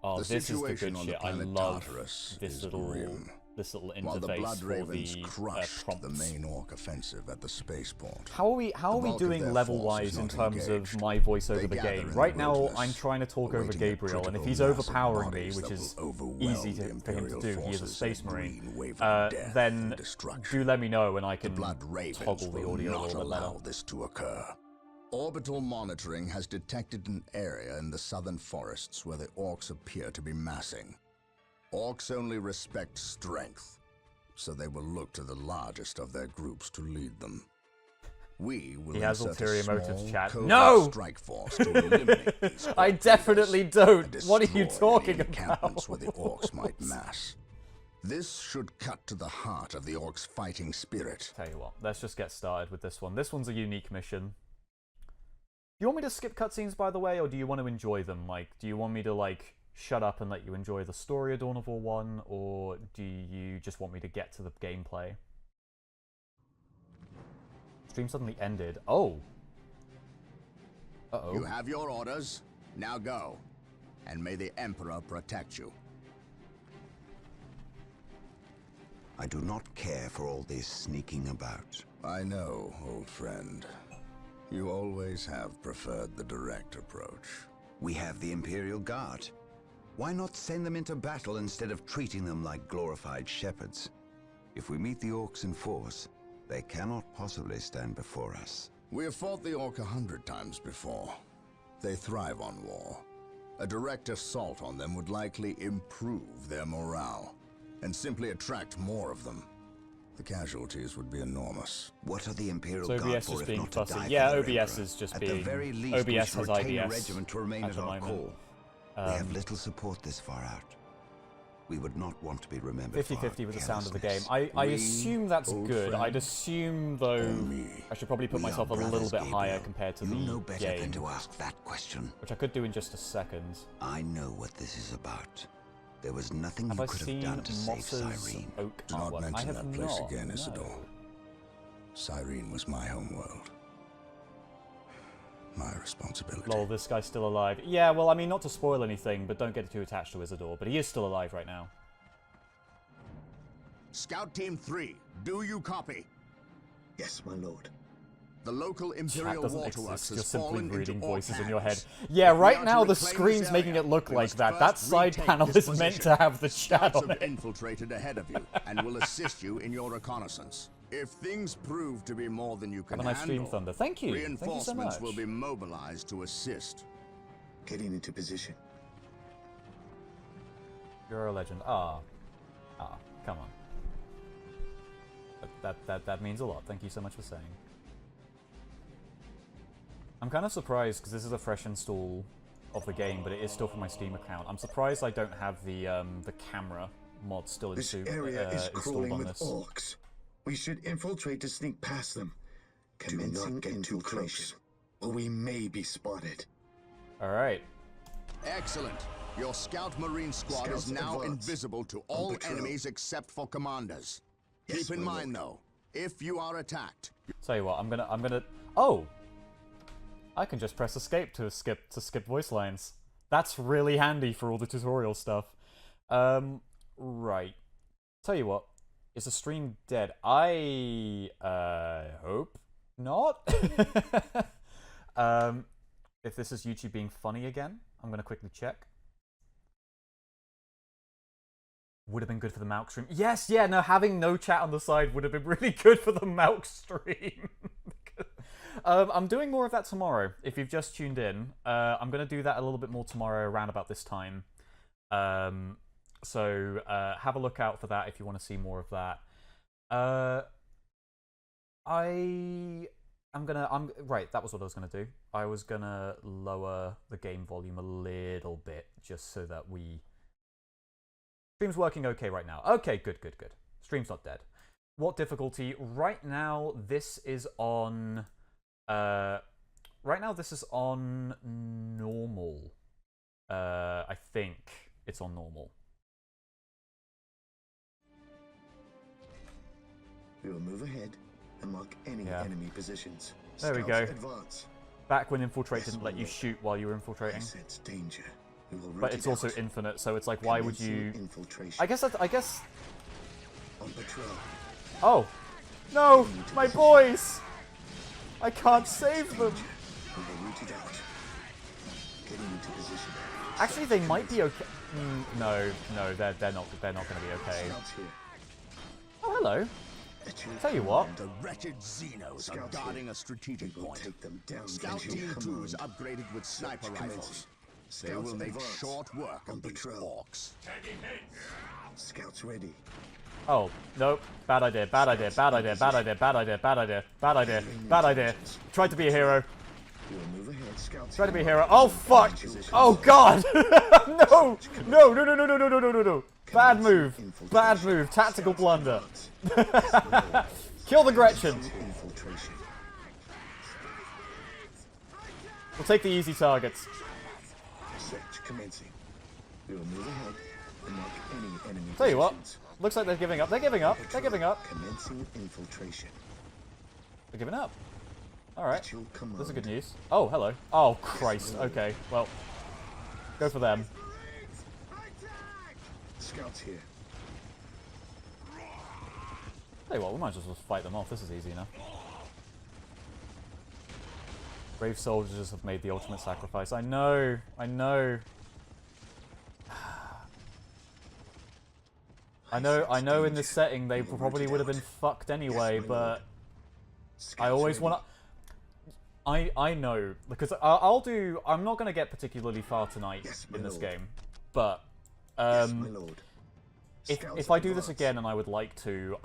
Oh, The this is the situation good on shit. the I planet love Tartarus this is little grim. interface While the Blood for Ravens the crushed prompts. the main orc offensive at the spaceport. How are we The bulk of doing their level force wise is in not terms engaged. of my voice over They the gather game? in Right the now, wilderness, I'm trying to talk over awaiting a Gabriel, and if critical he's mass of overpowering me, bodies which that is will overwhelm easy the for him to Imperial do, he is a forces space in a marine, green wave of death then and destruction. do let me know, and I The can Blood Ravens toggle the will audio a not little bit better. allow this to occur. Orbital monitoring has detected an area in the southern forests where the orcs appear to be massing. Orcs only respect strength, so they will look to the largest of their groups to lead them. We will He has insert ulterior a small, motives, chat. covert No! strike force to eliminate these I orc definitely leaders don't. and What are you destroy talking any encampments about? where the orcs might mass. This should cut to the heart of the orcs' fighting spirit. Tell you what, let's just get started with this one. This one's a unique mission. Do you want me to skip cutscenes, by the way, or do you want to enjoy them? Like, do you want me to, like, shut up and let you enjoy the story of Dawn of War 1, or do you just want me to get to the gameplay? Stream suddenly ended. Oh! Uh-oh. You have your orders. Now go. And may the Emperor protect you. I do not care for all this sneaking about. I know, old friend. You always have preferred the direct approach. We have the Imperial Guard. Why not send them into battle instead of treating them like glorified shepherds? If we meet the orcs in force, they cannot possibly stand before us. We have fought the Orc 100 times before. They thrive on war. A direct assault on them would likely improve their morale, and simply attract more of them. The casualties would be enormous. What are the Imperial So Guard OBS for just if being not to fussy. die Yeah, for their OBS Emperor? is just at being... the very least, OBS we has should retain a IDS regiment to remain at at the our moment. call. We have little support this far out. We would not want to be remembered 50-50 with the sound of the game. carelessness. I assume that's old good. friend. I'd assume, though, me. I should probably put We are myself a little brothers, bit higher Gabriel. compared to You the know better game, than to ask that question. which I could do in just a second. I know what this is about. There was nothing Have you I could seen have done to save Moss's Cyrene. oak Do not artwork? I mention have that place not, again, no. Isidore. Cyrene was my homeworld. My responsibility. Lol, this guy's still alive. Yeah, well, I mean, not to spoil anything, but don't get too attached to Isidore, but he is still alive right now. Scout Team 3, do you copy? Yes, my lord. The local Chat Imperial doesn't Waterworks exist, you're has simply fallen reading into orc voices in your head. hands. Yeah, If we right are to now the reclaim screen's this making area, it look we like must that. That first side retake panel this is meant position. to have the chat Scouts on have it. infiltrated ahead of you and will assist you in your reconnaissance. If things prove to be more than you can Have a nice stream, handle, Thunder. Thank you. Thank you so reinforcements much. will be mobilized to assist. Getting into position. You're a legend. Ah, come on. That means a lot. Thank you so much for saying. I'm kind of surprised because this is a fresh install of the game, but it is still from my Steam account. I'm surprised I don't have the camera mod still This installed area is crawling on with this. orcs. We should infiltrate to sneak past them. Do not get too close, or we may be spotted. All right. Excellent. Your Scout Marine squad Scouts is now advance. invisible to On all patrol. enemies except for commanders. Yes, Keep in my mind, lord. though, if you are attacked, Tell you what, I'm gonna. Oh, I can just press escape to skip voice lines. That's really handy for all the tutorial stuff. Right. Tell you what, is the stream dead? I hope not. If this is YouTube being funny again, I'm gonna quickly check. Would have been good for the Malk stream. Yes, yeah, no, having no chat on the side would have been really good for the Malk stream. I'm doing more of that tomorrow. If you've just tuned in, I'm gonna do that a little bit more tomorrow around about this time. So have a look out for that if you want to see more of that. Right, that was what I was gonna do. I was gonna lower the game volume a little bit just so that stream's working okay right now. Okay, good. Stream's not dead. What difficulty? Right now this is on normal. I think it's on normal. We will move ahead and mark any enemy positions. There we Scouts go. Advance. Back when Infiltrate didn't let you shoot while you were infiltrating. I sense danger. We will root But it's it also out. infinite, so it's like, why would you... Infiltration. I guess... On patrol. Oh! No! My boys! I can't save them! We will root it out. Getting into position. Actually, they might be okay. No, they're not going to be okay. Scouts here. Oh, hello. Tell you what. The wretched Xenos are guarding a strategic We will point. take them down. Scout Visual Team 2 is command. upgraded with sniper Search rifles. They Scouts will make advance. short work On of these patrol. orcs. Scouts ready. Oh, nope. Bad idea. Tried to be a hero. We will move ahead. Scouts. Tried to be a hero. Oh, fuck! Oh, God! No! No! Bad move. Bad move. Tactical blunder. Kill the Gretchen. Infiltration. We'll take the easy targets. Search commencing. We will move ahead and mark any enemy Tell you what. positions. Looks like they're giving up. They're giving up. They're giving up. Commencing infiltration. They're giving up. Alright. At your command. This is good news. Oh, hello. Oh, Christ. Okay, well. Go for them. Scouts here. Tell you what, we might as well just fight them off. This is easy enough. Brave soldiers have made the ultimate sacrifice. I know. I know. I know in this setting they probably would have been fucked anyway, but I always want to... I know, because I'm not going to get particularly far tonight in this game, but Yes, my lord. if I do this again, and I would like to,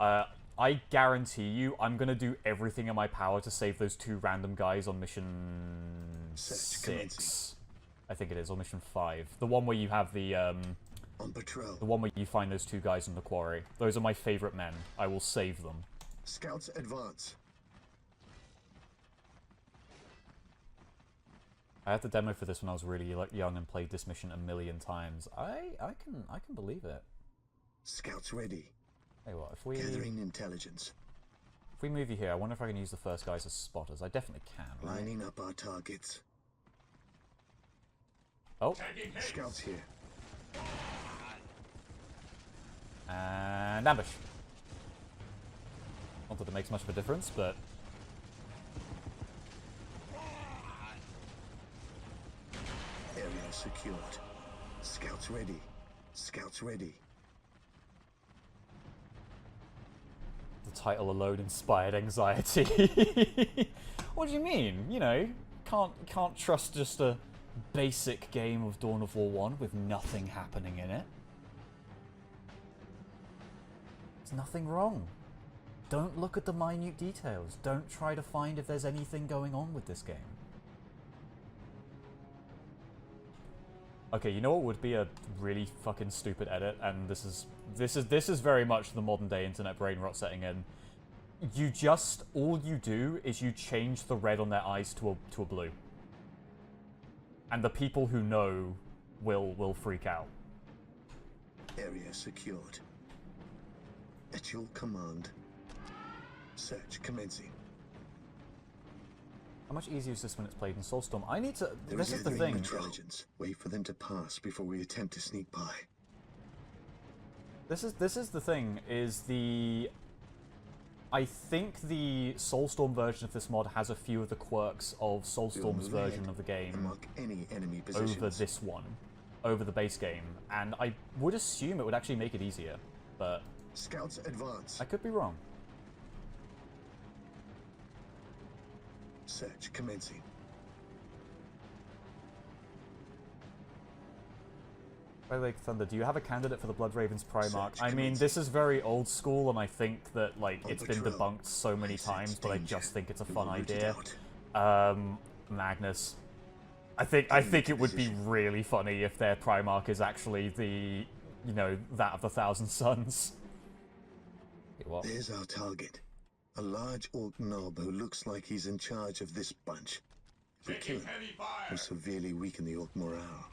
I guarantee you I'm going to do everything in my power to save those two random guys on mission Search commencing. 6. I think it is, or mission 5. The one where you have the On patrol. one where you find those two guys in the quarry. Those are my favorite men. I will save them. Scouts advance. I had the demo for this when I was really young and played this mission a million times. I can believe it. Scouts ready. Hey, what if Gathering intelligence. we move you here? I wonder if I can use the first guys as spotters. I definitely can. Right? Lining up our targets. Oh, Scouts here. and ambush. Not that it makes much of a difference, but Area secured. Scouts ready. Scouts ready. the title alone inspired anxiety. What do you mean? You know, can't trust just a basic game of Dawn of War 1 with nothing happening in it. There's nothing wrong. Don't look at the minute details. Don't try to find if there's anything going on with this game. Okay, you know what would be a really fucking stupid edit, and this is very much the modern day internet brain rot setting in. All you do is you change the red on their eyes to a blue. And the people who know will freak out. Area secured. At your command. Search commencing. How much easier is this when it's played in Soulstorm? I need to... There This is the gathering thing. intelligence. Wait for them to pass before we attempt to sneak by. This is the thing, is I think the Soulstorm version of this mod has a few of the quirks of Soulstorm's version of the game Mark any enemy over positions. this one, over the base game, and I would assume it would actually make it easier, but Scouts advance. I could be wrong. Search commencing. By the way, Thunder, do you have a candidate for the Blood Ravens Primarch? Search I mean, commencing. this is very old school, and I think that, like, On it's been patrol. debunked so many I sense times, but I danger. just think it's a You fun will root it idea. out. Magnus. I think it would be really funny if their Primarch is actually the, you know, that of the Thousand Suns. Wait, what? There's our target. A large orc knob who looks like he's in charge of this bunch. If we kill Taking him, heavy fire. we'll severely weaken the orc morale.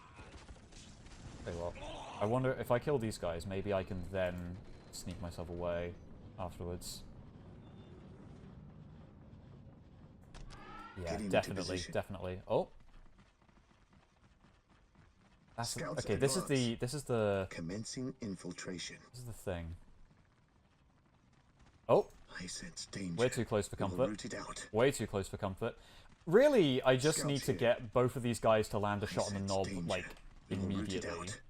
Wait, what? I wonder if I kill these guys, maybe I can then sneak myself away afterwards. Yeah, Get into definitely, position. definitely. Oh. That's the, Scouts okay, this is the Commencing infiltration. thing. Oh, I sense danger. we're too close for We will comfort. root it out. Way too close for comfort. Really, I just Scouts need to here. get both of these guys to land a I shot on the sense knob, danger. like, We will root it immediately. out.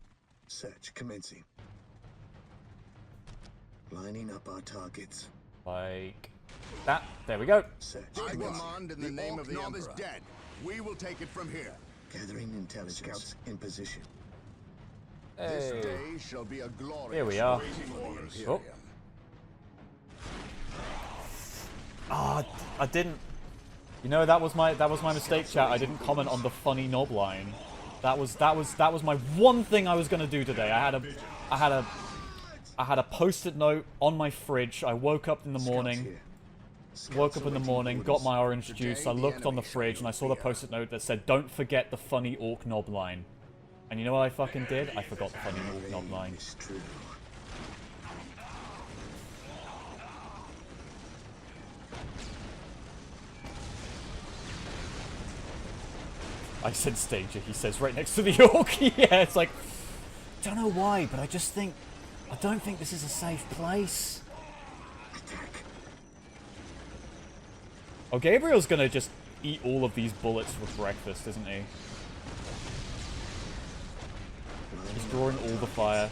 Search commencing. Lining up our targets. Like that. There we go. Search I commencing. command in the name of the Emperor. Is dead. We will take it from here. Gathering intelligence. Scouts in position. This Hey. day shall be a glorious Here we are. day for the Imperium. Oh. Ah, I didn't. You know, that was my mistake, chat. I didn't comment on the funny knob line. That was my one thing I was gonna do today. I had a post-it note on my fridge. I woke up in the Scouts morning. here. Scouts Woke up in the awaiting morning, got orders. my orange juice. I the looked on the enemy shall fridge and I saw the fear. post-it note that said, "Don't forget the funny orc knob line." And you know what I fucking did? I forgot the funny orc knob line. It's true. I sense danger, he says, right next to the orc. Yeah, it's like, don't know why, but I don't think this is a safe place. Attack. Oh, Gabriel's gonna just eat all of these bullets for breakfast, isn't he? He's drawing all the fire.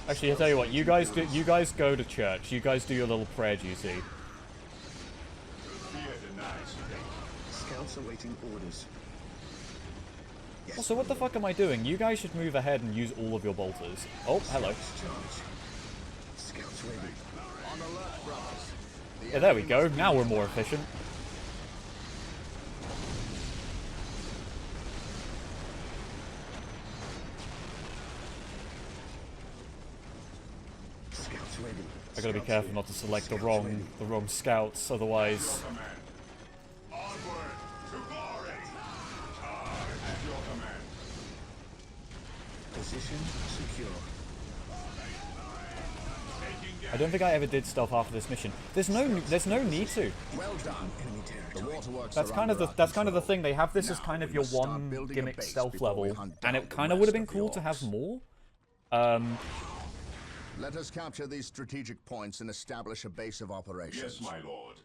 Actually, I'll tell you what, you guys go to church. You guys do your little prayer duty. Fear denies faith. Scouts awaiting orders. Yes, Also, what the fuck am I doing? You guys should move ahead and use all of your bolters. Oh, hello. Charge. Scouts ready. On alert, brothers. The Yeah, there we enemy go. must be Now we're neutralized. more efficient. Scouts ready. I gotta be Scouts careful here. not to select Scouts the wrong scouts, otherwise. Command. Onward to glory. Charge at your command. Position secure. I don't think I ever did stuff after this mission. There's no need to. Well done. Enemy The territory. waterworks That's are kind of under the our that's kind of the control. thing. They have this as Now kind of we your must start one building a gimmick base stealth before we level, hunt and down it the kind of would have been rest of the cool to have orcs. more. Let us capture these strategic points and establish a base of operations. Yes, my lord.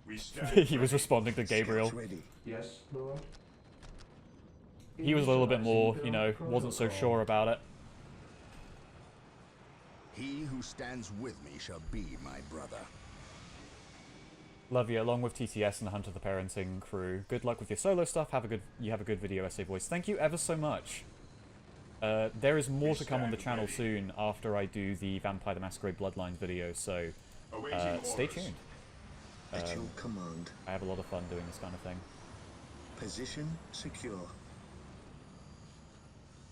We stand He was ready. responding to Gabriel. Scouts ready. Yes, Lord. He was a little bit more, Initializing you know, build wasn't so protocol. sure about it. He who stands with me shall be my brother. Love you, along with TTS and the Hunt of the Parenting crew. Good luck with your solo stuff. You have a good video essay voice. Thank you ever so much. There is more to come on the channel soon after I do the Vampire the Masquerade Bloodlines video, so Awaiting stay orders. tuned. At your command. I have a lot of fun doing this kind of thing. Position secure.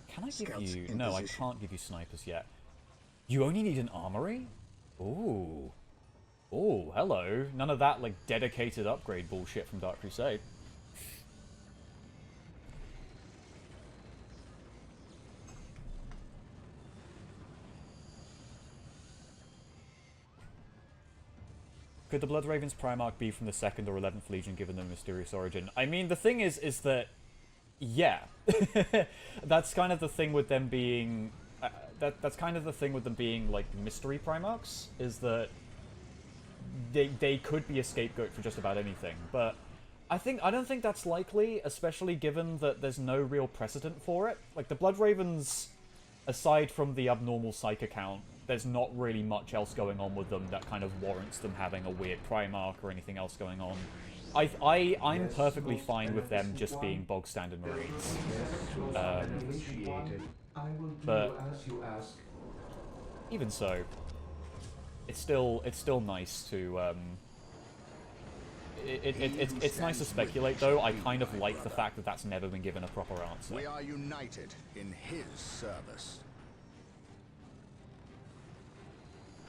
Can I give Scouts you... in No, I position. can't give you snipers yet. You only need an armory? Ooh. Ooh, hello. None of that, like, dedicated upgrade bullshit from Dark Crusade. Could the Blood Ravens Primarch be from the 2nd or 11th Legion given their mysterious origin? I mean, the thing is that... Yeah. That's kind of the thing with them being... that's kind of the thing with them being like mystery Primarchs, is that they could be a scapegoat for just about anything, but I don't think that's likely, especially given that there's no real precedent for it. Like, the Blood Ravens, aside from the abnormal psych account, there's not really much else going on with them that kind of warrants them having a weird Primarch or anything else going on. I'm perfectly fine with them just being bog standard Marines. But even so, it's still nice to it's nice to speculate, though. I kind of like the fact that that's never been given a proper answer. We are united in his service.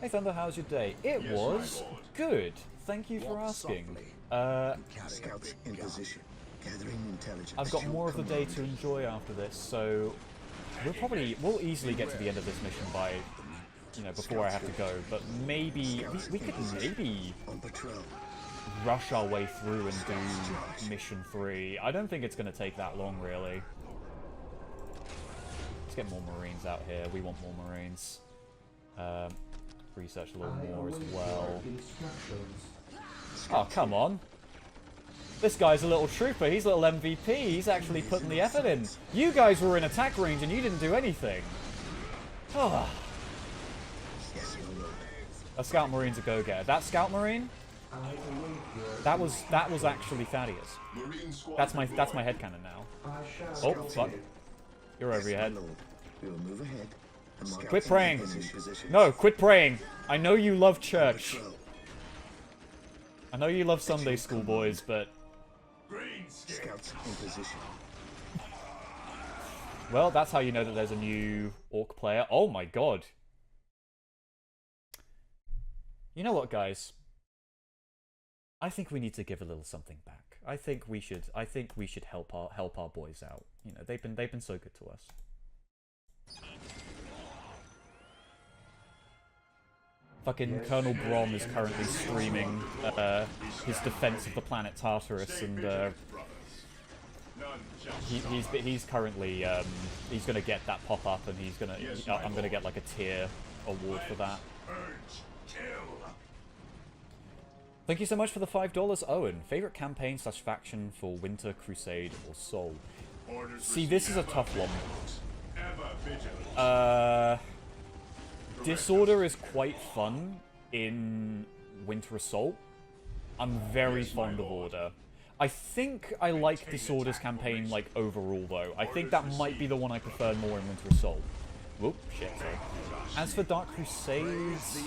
Hey Thunder, how's your day? It was good. Thank you for asking. Scouts in position, gathering intelligence. I've got more of the day to enjoy after this, so we'll easily get to the end of this mission by, you know, before I have to go. But maybe we could maybe rush our way through and do mission 3. I don't think it's going to take that long, really. Let's get more Marines out here. We want more Marines. Research a little more as well. Oh, come on. This guy's a little trooper. He's a little MVP. He's actually putting the effort in. You guys were in attack range and you didn't do anything. Oh. A Scout Marine's a go-getter. That Scout Marine? That was actually Thaddeus. That's my headcanon now. Oh, fuck. You're over your head. Quit praying. No, quit praying. I know you love church. I know you love Sunday school, boys, but... Scouts in position. Well, that's how you know that there's a new Orc player. Oh my god. You know what, guys? I think we need to give a little something back. I think we should help our boys out. You know, they've been so good to us. Fucking Colonel Brom is currently streaming his defense of the planet Tartarus, and he's currently he's gonna get that pop up, and I'm gonna get like a tier award for that. Thank you so much for the $5, Owen. Favorite campaign / faction for Winter, Crusade, or Soul? See, this is a tough one. Disorder is quite fun in Winter Assault. I'm very fond of Order. I think I like Disorder's campaign, like, overall, though. I think that might be the one I prefer more in Winter Assault. Whoop, shit, sorry. As for Dark Crusades,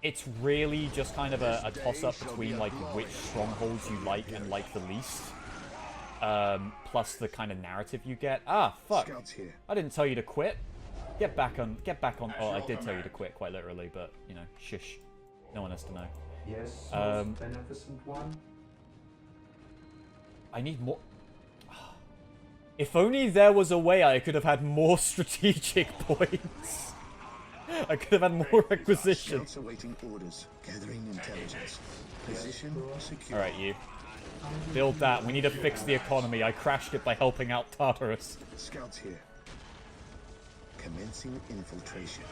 it's really just kind of a toss-up between, like, which strongholds you like and like the least. Plus the kind of narrative you get. Ah, fuck. I didn't tell you to quit. Get back on. Oh, I did tell you to quit, quite literally, but, you know, shush. No one has to know. Yes, most beneficent one. I need more... If only there was a way I could have had more strategic points. I could have had more acquisition. Scouts awaiting orders, gathering intelligence. Position secure. Alright, you. Build that. We need to fix the economy. I crashed it by helping out Tartarus. Scouts here. Commencing infiltration.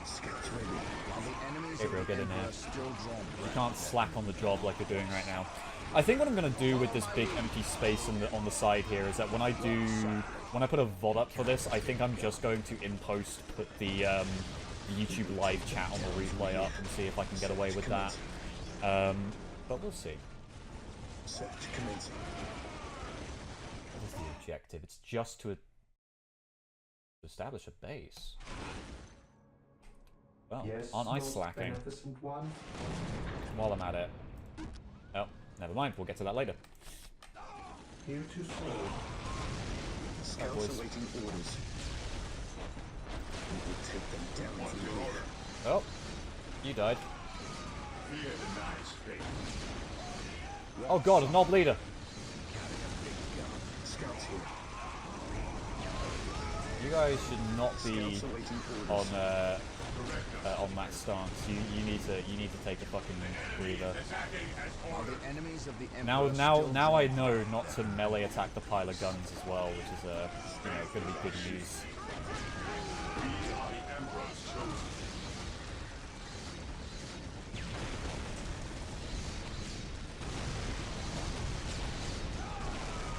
Scouts ready. Gabriel, get in there. You can't slack on the job like you're doing right now. I think what I'm going to do with this big empty space on the side here is that when I put a VOD up for this, I think I'm just going to in post put the YouTube live chat on the replay up and see if I can get away with that. But we'll see. Search commencing. What is the objective? It's just to establish a base. Well, yes, aren't I slacking? While I'm at it. Oh, never mind. We'll get to that later. Here to serve. Scouts awaiting orders. We will take them down from here. Oh, you died. Oh god, a knob leader. Scouts here. You guys should not be on that stance. You need to take a fucking breather. Now I know not to melee attack the pile of guns as well, which is going to be good news. We are the Emperor's chosen.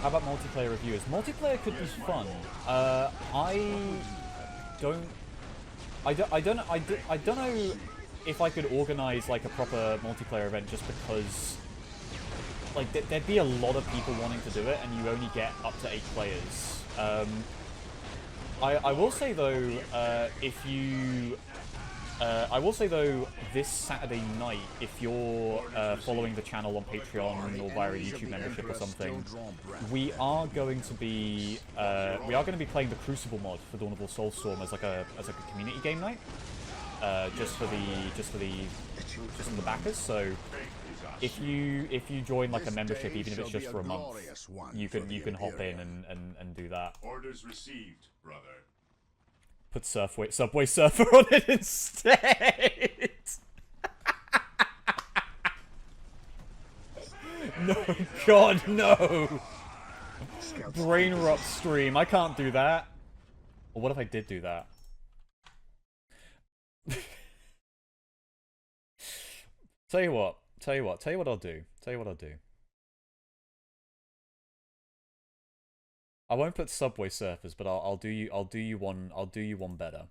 How about multiplayer reviewers? Multiplayer could be fun. I don't know if I could organize like a proper multiplayer event just because like there'd be a lot of people wanting to do it and you only get up to 8 players. I will say though, I will say though, this Saturday night, if you're following the channel on Patreon or via a YouTube membership or something, we are going to be playing the Crucible mod for Dawn of the Soulstorm as like a community game night, just for the backers. So if you join like a membership, even if it's just for a month, you can hop in and do that. Orders received, brother. Put Subway Surfer on it instead. No, God, no. Brain rot stream. I can't do that. Or what if I did do that? Tell you what I'll do. I won't put Subway Surfers, but I'll do you one better.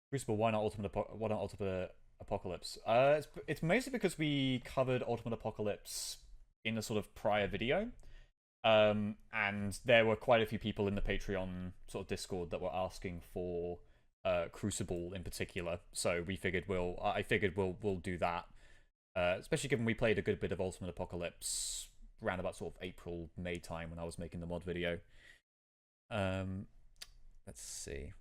Crucible, why not Ultimate Apocalypse? It's mostly because we covered Ultimate Apocalypse in a sort of prior video. And there were quite a few people in the Patreon sort of Discord that were asking for Crucible in particular. So I figured we'll do that. Especially given we played a good bit of Ultimate Apocalypse around about sort of April, May time when I was making the mod video. Let's see.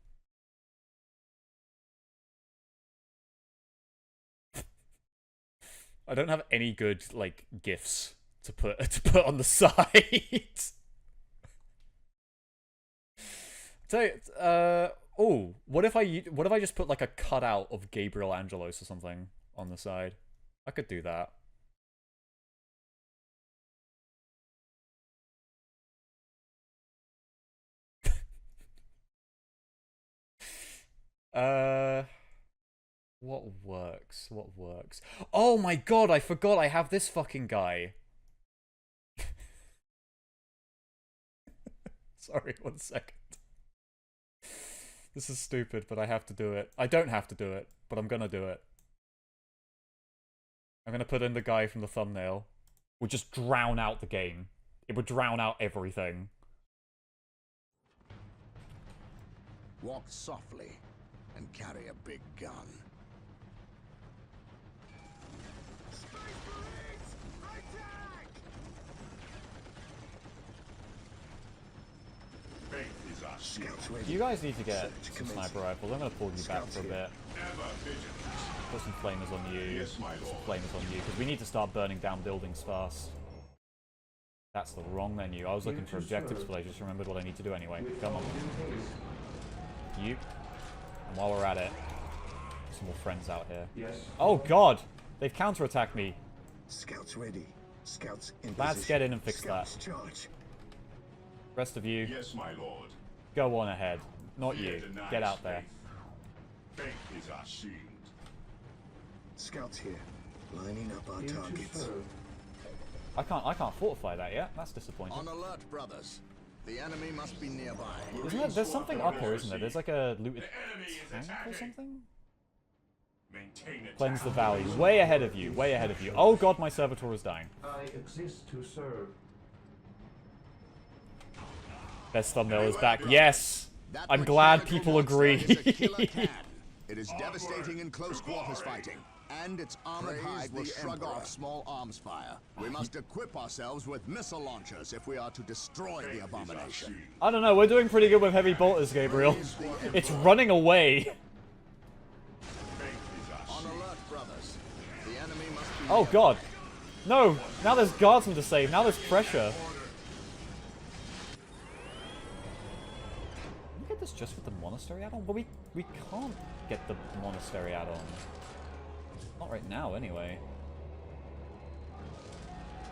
I don't have any good like GIFs to put on the side. Tell you, oh, what if I just put like a cutout of Gabriel Angelos or something on the side? I could do that. What works? What works? Oh my god, I forgot I have this fucking guy. Sorry, 1 second. This is stupid, but I have to do it. I don't have to do it, but I'm gonna do it. I'm gonna put in the guy from the thumbnail. Would just drown out the game. It would drown out everything. Walk softly and carry a big gun. Faith is our shield. You guys need to get some sniper rifles. I'm gonna pull you back for a bit. Ever vigilant. Put some flamers on you. Yes, my Put some lord. flamers on you, because we need to start burning down buildings fast. That's the wrong menu. I was looking for objectives, but I just remembered what I need to do anyway. Come on. You. And while we're at it, some more friends out here. Yes. Oh god! They've counterattacked me. Scouts ready. Scouts in Lads, position. get in and fix Scouts that. charge. Rest of you, Yes, my lord. go on ahead. Not Fear you. denies Get out there. Faith. Faith is our shield. Scouts here. Lining up our Here to targets. serve. I can't fortify that yet. That's disappointing. On alert, brothers. The enemy must be nearby. Isn't there, there's something up here, isn't there? There's like a looted The enemy is tank or attacking. something? Maintain it. Cleanse the valley. Way ahead of you. Way ahead of you. Oh god, my servitor is dying. I exist to serve. Best thumbnail is back. Yes! That I'm which glad Jericho people monster agree. is a killer can. It is devastating in close quarters fighting, and its armored hide will shrug off small arms fire. We must equip ourselves with missile launchers if we are to destroy the abomination. I don't know, we're doing pretty good with heavy bolters, Gabriel. It's running away. On alert, brothers. The enemy must be Oh god. No! Now there's guardsmen to save. Now there's pressure. Can we get this just with the monastery add-on? But we can't get the monastery add-on. Not right now, anyway.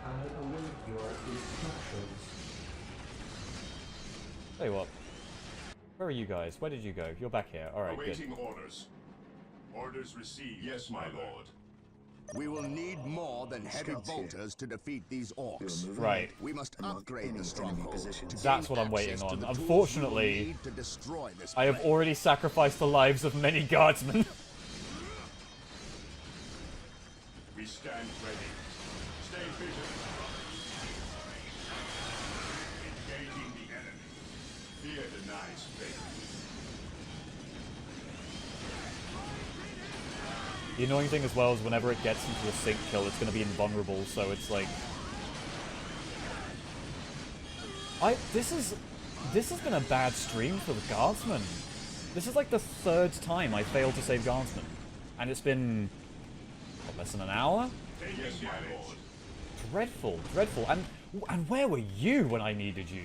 and await your instructions. Tell you what. Where are you guys? Where did you go? You're back here. Alright, good. Awaiting orders. Orders received. Yes, my lord. We will need more than heavy Scouts here. bolters to defeat these orcs. We'll move Right. ahead We must and mark upgrade any the enemy stronghold. positions. to That's gain what I'm waiting access to on. the tools Unfortunately, we will need to destroy this I have plague. already sacrificed the lives of many guardsmen. We stand ready. Stay vigilant. Engaging the enemy. Fear denies faith. The annoying thing as well is whenever it gets into a sync kill, it's going to be invulnerable, so it's like... This has been a bad stream for the guardsmen. This is like the third time I failed to save guardsmen. And it's been... what, less than an hour? Yes, my lord. Dreadful, dreadful. And where were you when I needed you?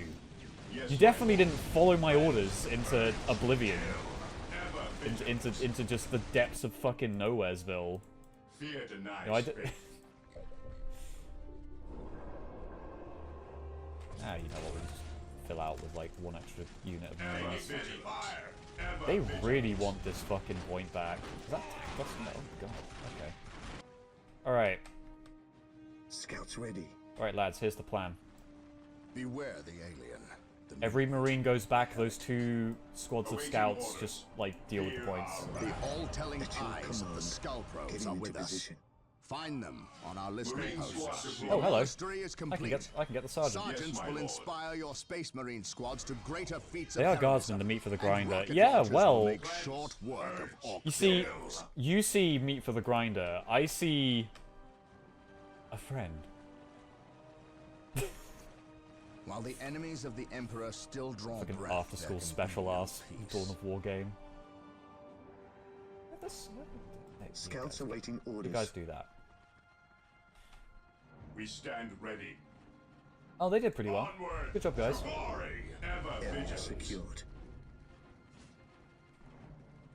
Yes, You definitely didn't follow my orders into oblivion. ever Into just the depths of fucking Nowheresville. Fear denies You know, faith. you know what, we just fill out with like one extra unit of Ever marines. vigilant. Fire. Ever They vigilant. really want this fucking point back. Is that that's no, oh god. Okay. Alright. Scouts ready. Alright lads, here's the plan. Beware the alien. The Every marine goes back, those two squads of scouts just like deal with the points. The all-telling At your eyes of the command, skull probes getting are into with us. position. Find them on our listening Marine squads posts. deployed. Oh, hello. Mystery is I can complete. get the sergeant. Sergeants my will lord. inspire your space marine squads to greater feats They of are guardsmen, heroism. the meat for the And grinder. rocket Yeah, launchers will well, make short work of orc you see, heroes. you see meat for the grinder. I see a friend. While the enemies of the Emperor still draw Fucking breath, after there school can special be no ass peace. Dawn of War game. Hey, Scouts you guys, awaiting you orders. guys do that. We stand ready. Oh, they did pretty well. Onward. Good job, guys. To glory. Ever Area vigilant. secured.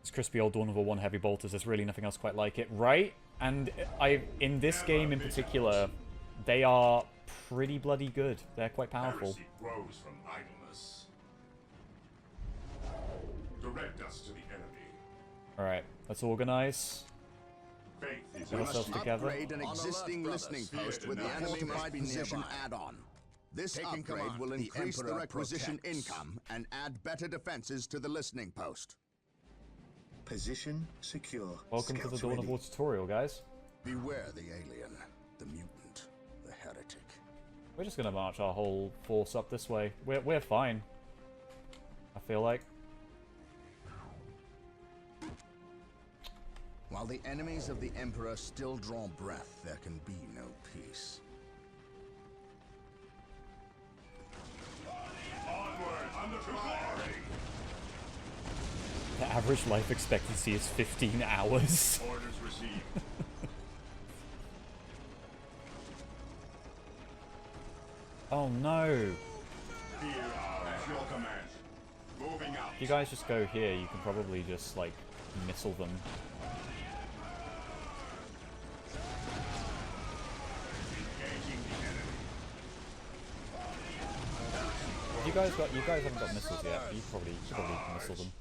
It's crispy old Dawn of War 1 heavy bolters. There's really nothing else quite like it, right? And in this game in particular, they are pretty bloody good. They're quite powerful. Heresy grows from idleness. Direct us to the enemy. Alright, let's organize. Faith is Get in ourselves us. together. Upgrade an On alert, existing brothers. listening Fear post with the denies fortified faith. position Nearby. add-on. This Taking upgrade command. will The increase the Emperor requisition protects. income and add better defenses to the listening post. Position secure. Welcome to the Scouts Dawn of ready. War tutorial, guys. Beware the alien, the mutant, the heretic. We're just gonna march our whole force up this way. We're fine. I feel like. While the enemies of the Emperor still draw breath, there can be no peace. Onward. Under glory. The average life expectancy is 15 hours. Orders received. Oh no. Fear at your command. Moving out. If you guys just go here, you can probably just, like, missile them. Engaging the enemy. You guys haven't got missiles yet. You probably missile them.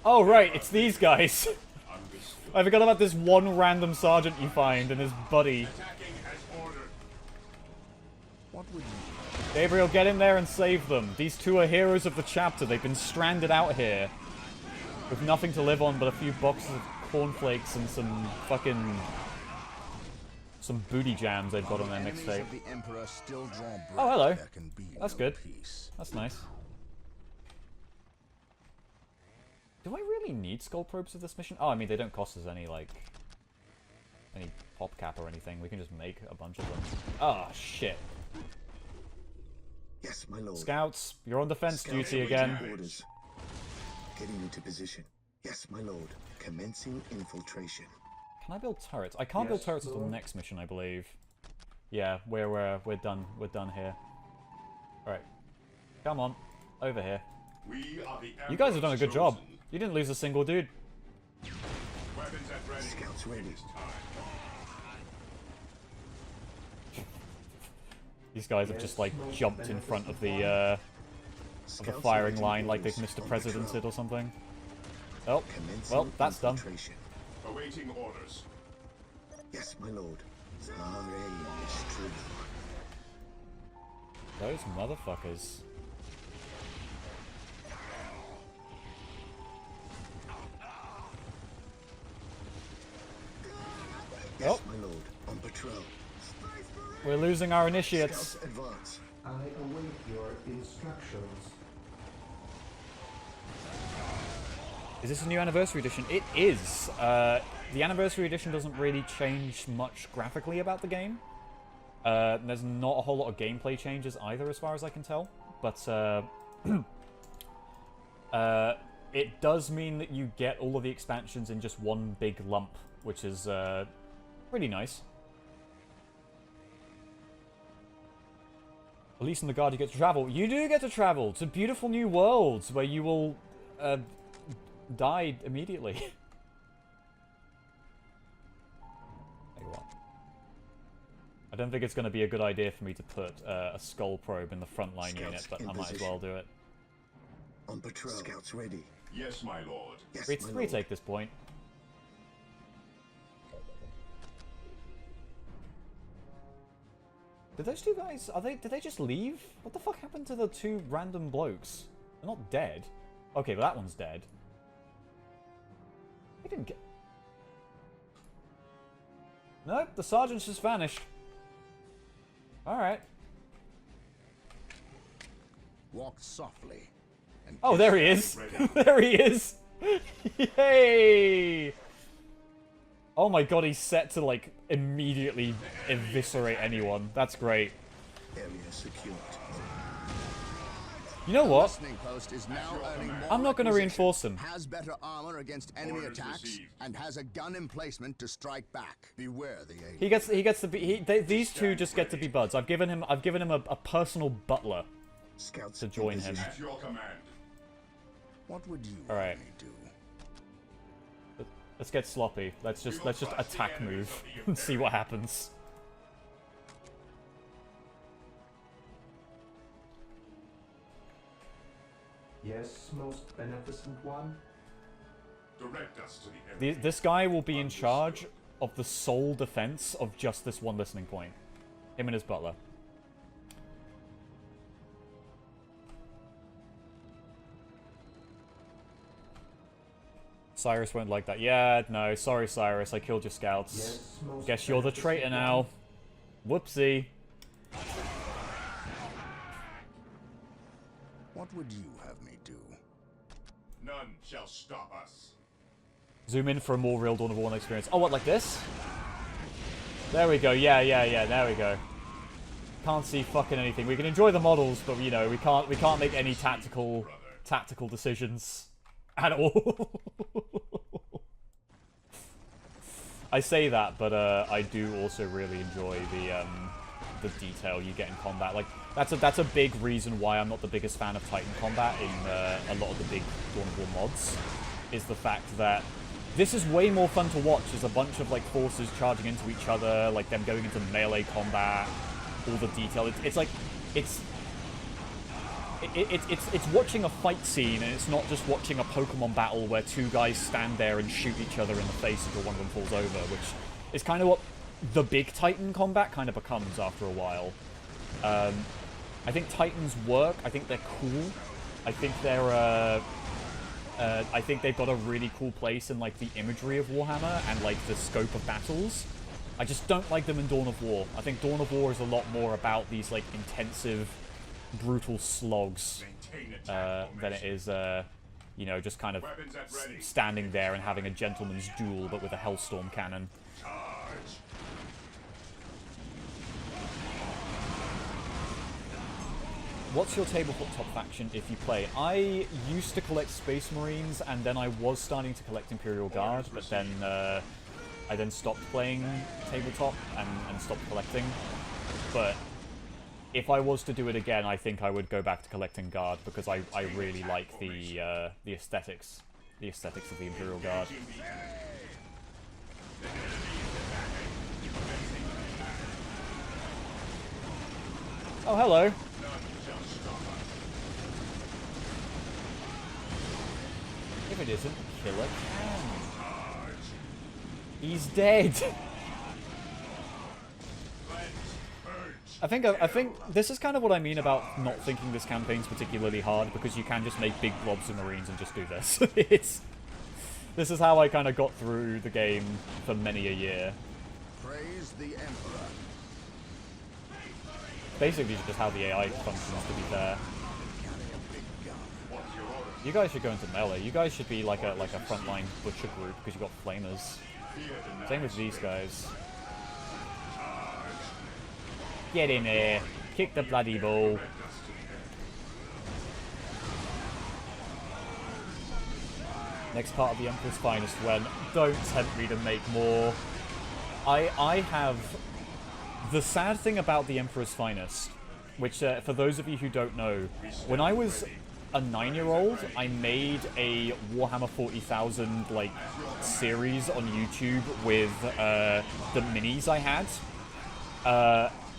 Oh right, it's these guys. Understood. I forgot about this one random sergeant you find and his buddy. Attacking as ordered. What would you... Gabriel, get in there and save them. These two are heroes of the chapter. They've been stranded out here with nothing to live on but a few boxes of cornflakes and some fucking booty jams they've got on their Enemies mixtape. of the Emperor still draw breath. Oh, hello. There can be That's no good. peace. That's nice. Do I really need skull probes for this mission? Oh, I mean, they don't cost us any, like, any pop cap or anything. We can just make a bunch of them. Ah, shit. Yes, my lord. Scouts, you're on defense Scouts duty awaiting again. Orders. Getting into position. Yes, my lord. Commencing infiltration. Can I build turrets? I can't build Yes, turrets until the Lord. next mission, I believe. Yeah, we're done. We're done here. All right, come on, over here. We are the You guys have done a good job. chosen. You didn't lose a single dude. Weapons at ready. Scouts ready. It is time. These guys have just like jumped in front of the firing line like they've missed a presidented or something. Oh, well, that's done. Awaiting orders. Yes, my lord. Our aim is true. Those motherfuckers. Yes, my lord. On patrol. We're losing our initiates. Scouts advance. I await your instructions. Is this a new anniversary edition? It is. The anniversary edition doesn't really change much graphically about the game. There's not a whole lot of gameplay changes either, as far as I can tell. But it does mean that you get all of the expansions in just one big lump, which is pretty nice. At least in the Guard you get to travel. You do get to travel to beautiful new worlds where you will die immediately. Tell you what. I don't think it's going to be a good idea for me to put a skull probe in the frontline unit, but I might as well do it. On patrol. Scouts ready. Yes, my lord. Yes, my lord. Retake this point. Did those two guys, did they just leave? What the fuck happened to the two random blokes? They're not dead. Okay, well that one's dead. They didn't get... Nope, the sergeant's just vanished. Alright. Walk softly. And Oh, there he is! There he is! Yay! Oh my god, he's set to, like, immediately eviscerate anyone. That's great. Area secured. You know what? listening post is now earning more I'm not going to requisition, reinforce him. Has better armor against enemy Orders attacks, received. and has a gun emplacement to strike back. Beware the aim. He gets to be, these two just get to be buds. I've given him a personal butler Scouts to join him. At your command. What would you All right. want me to do? Let's get sloppy. Let's just attack move and see what happens. Yes, most beneficent one. Direct us to the enemy. This guy will be in charge of the sole defense of just this one listening point. Him and his butler. Cyrus won't like that. Yeah, no, sorry Cyrus, I killed your scouts. Yes, most Guess you're the beneficent traitor now. Whoopsie. What would you have me do? None shall stop us. Zoom in for a more real Dawn of War experience. Oh, what, like this? There we go. Yeah, there we go. Can't see fucking anything. We can enjoy the models, but you know, we can't make any tactical decisions at all. I say that, but I do also really enjoy the detail you get in combat. Like that's a big reason why I'm not the biggest fan of Titan combat in a lot of the big Dawn of War mods, is the fact that this is way more fun to watch. There's a bunch of like forces charging into each other, like them going into melee combat, all the detail. It's like it's watching a fight scene, and it's not just watching a Pokemon battle where two guys stand there and shoot each other in the face until one of them falls over, which is kind of what the big Titan combat kind of becomes after a while. I think Titans work. I think they're cool. I think they're I think they've got a really cool place in like the imagery of Warhammer and like the scope of battles. I just don't like them in Dawn of War. I think Dawn of War is a lot more about these like intensive, brutal slogs than it is, you know, just kind of standing there and having a gentleman's duel, but with a Hellstorm cannon. What's your tabletop faction if you play? I used to collect Space Marines, and then I was starting to collect Imperial Guard, but then I then stopped playing tabletop and stopped collecting. But if I was to do it again, I think I would go back to collecting Guard, because I really like the aesthetics of the Imperial Guard. Oh, hello. If it isn't, Killer Cam. He's dead. I think this is kind of what I mean about not thinking this campaign's particularly hard, because you can just make big blobs of Marines and just do this. This is how I kind of got through the game for many a year. Praise the Emperor. Basically just how the AI functions, to be fair. You guys should go into melee. You guys should be like a frontline butcher group, because you got flamers. Same with these guys. Get in there. Kick the bloody ball. Next part of the Emperor's Finest when don't tempt me to make more. I have... The sad thing about the Emperor's Finest, which for those of you who don't know, when I was a 9-year-old, I made a Warhammer 40,000 like series on YouTube with the minis I had.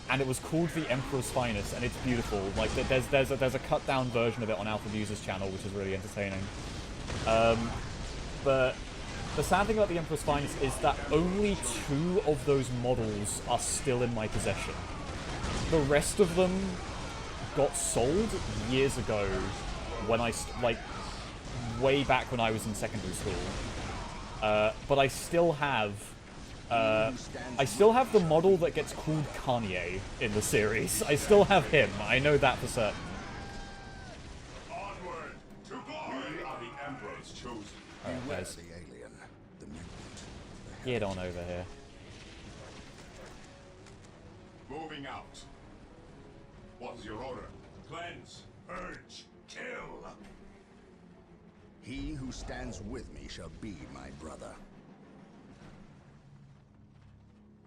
And it was called The Emperor's Finest, and it's beautiful. Like, there's a cut-down version of it on Alpha Muse's channel, which is really entertaining. But the sad thing about The Emperor's Finest is that only 2 of those models are still in my possession. The rest of them got sold years ago, when like, way back when I was in secondary school. But I still have... the model that gets called Kanye in the series. I still have him. I know that for certain. Onward to glory! We are the Emperor's chosen. Alright, guys. The alien, the mutant. Get on over here. Moving out. What is your order? Cleanse, purge, kill. He who stands with me shall be my brother.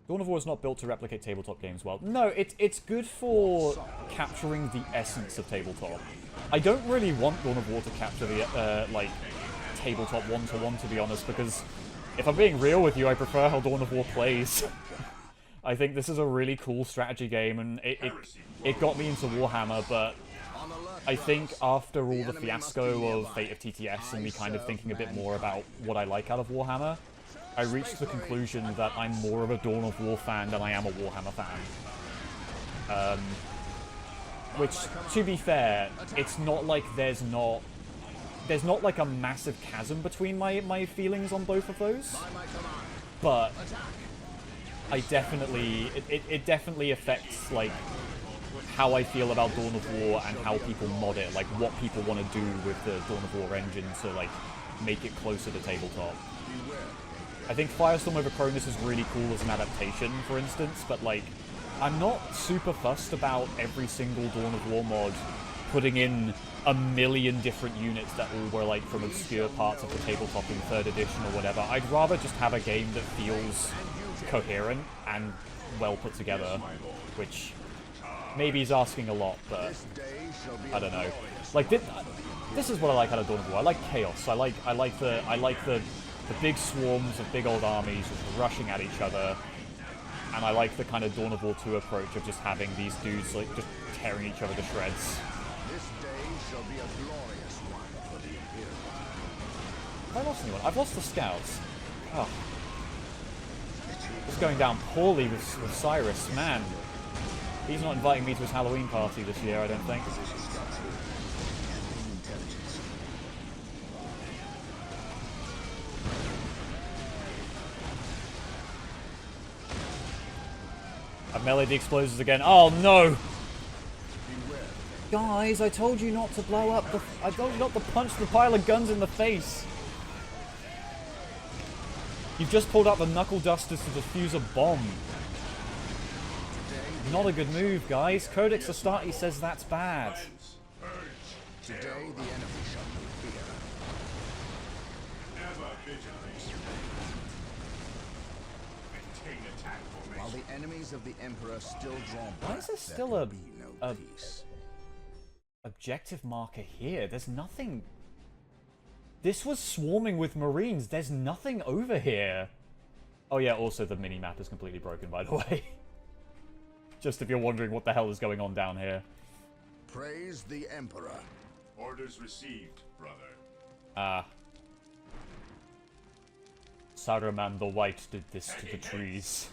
Dawn of War is not built to replicate tabletop games well. No, it's good for capturing the essence of tabletop. I don't really want Dawn of War to capture the, like, tabletop one-to-one, to be honest, because if I'm being real with you, I prefer how Dawn of War plays. I think this is a really cool strategy game, and it got me into Warhammer, but I think after all the fiasco of Fate of TTS and me kind of thinking a bit more about what I like out of Warhammer, I reached the conclusion that I'm more of a Dawn of War fan than I am a Warhammer fan. Which, to be fair, it's not like there's not like a massive chasm between my feelings on both of those. But I definitely, it definitely affects, like, how I feel about Dawn of War and how people mod it, like what people want to do with the Dawn of War engine to, like, make it closer to tabletop. I think Firestorm over Cronus is really cool as an adaptation, for instance, but, like, I'm not super fussed about every single Dawn of War mod putting in a million different units that all were, like, from obscure parts of the tabletop in 3rd edition or whatever. I'd rather just have a game that feels coherent and well put together, which maybe is asking a lot, but I don't know. Like, this is what I like out of Dawn of War. I like chaos. I like the big swarms of big old armies just rushing at each other, and I like the kind of Dawn of War 2 approach of just having these dudes, like, just tearing each other to shreds. This day shall be a glorious one for the Imperium. Have I lost anyone? I've lost the scouts. Oh. It's going down poorly with Cyrus, man. He's not inviting me to his Halloween party this year, I don't think. I've meleeed the explosives again. Oh no! Guys, I told you not to blow up the... I told you not to punch the pile of guns in the face! You've just pulled out the knuckle dusters to defuse a bomb. Not a good move, guys. Codex Astarte says that's bad. Today the enemy shall know fear. Ever vigilant. Maintain attack formation. While the enemies of the Emperor still draw back, Why is there still there a... can be no peace. objective marker here? There's nothing... This was swarming with Marines. There's nothing over here. Oh yeah, also the mini-map is completely broken, by the way. Just if you're wondering what the hell is going on down here. Praise the Emperor. Orders received, brother. Ah. Saruman the White did this to the trees.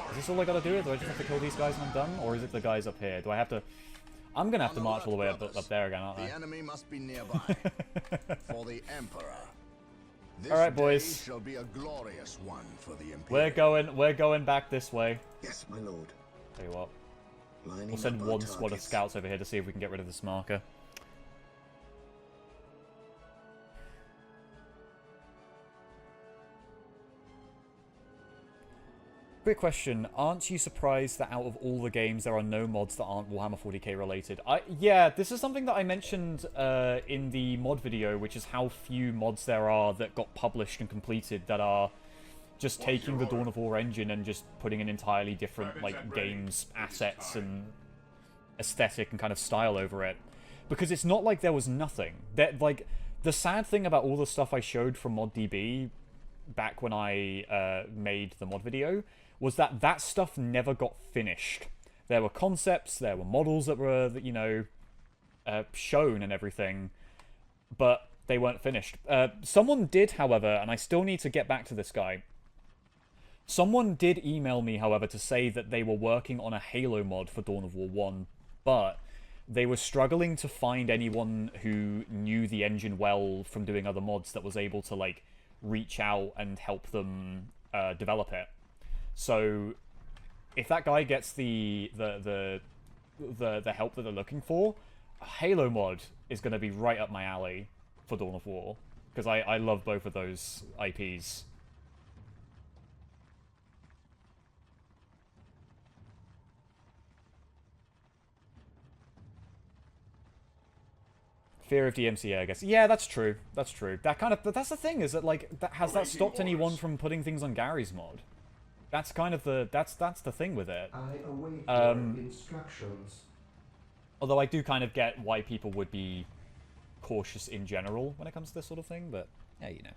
Is this all I gotta do? Do I just have to kill these guys and I'm done? Or is it the guys up here? Do I have to... I'm gonna have to march all the way up there again, aren't I? The enemy must be nearby. For the Emperor. This Alright, boys. day shall be a glorious one for the Imperium. We're going back this way. Yes, my lord. Tell you what. Lining We'll send up our one squad of targets. scouts over here to see if we can get rid of this marker. Quick question, aren't you surprised that out of all the games there are no mods that aren't Warhammer 40k related? Yeah, this is something that I mentioned in the mod video, which is how few mods there are that got published and completed that are just taking the Dawn of War engine and just putting an entirely different like game's assets and aesthetic and kind of style over it. Because it's not like there was nothing. Like, the sad thing about all the stuff I showed from ModDB back when I made the mod video was that that stuff never got finished. There were concepts, there were models that were, you know, shown and everything, but they weren't finished. Someone did, however, and I still need to get back to this guy. Someone did email me, however, to say that they were working on a Halo mod for Dawn of War 1, but they were struggling to find anyone who knew the engine well from doing other mods that was able to, like, reach out and help them develop it. So, if that guy gets the help that they're looking for, a Halo mod is going to be right up my alley for Dawn of War, because I love both of those IPs. Fear of DMCA, I guess. Yeah, that's true. That's true. That kind of, but that's the thing, is that, like, has that stopped anyone from putting things on Gary's mod? That's kind of the that's the thing with it. I await your instructions. Although I do kind of get why people would be cautious in general when it comes to this sort of thing, but yeah, you know.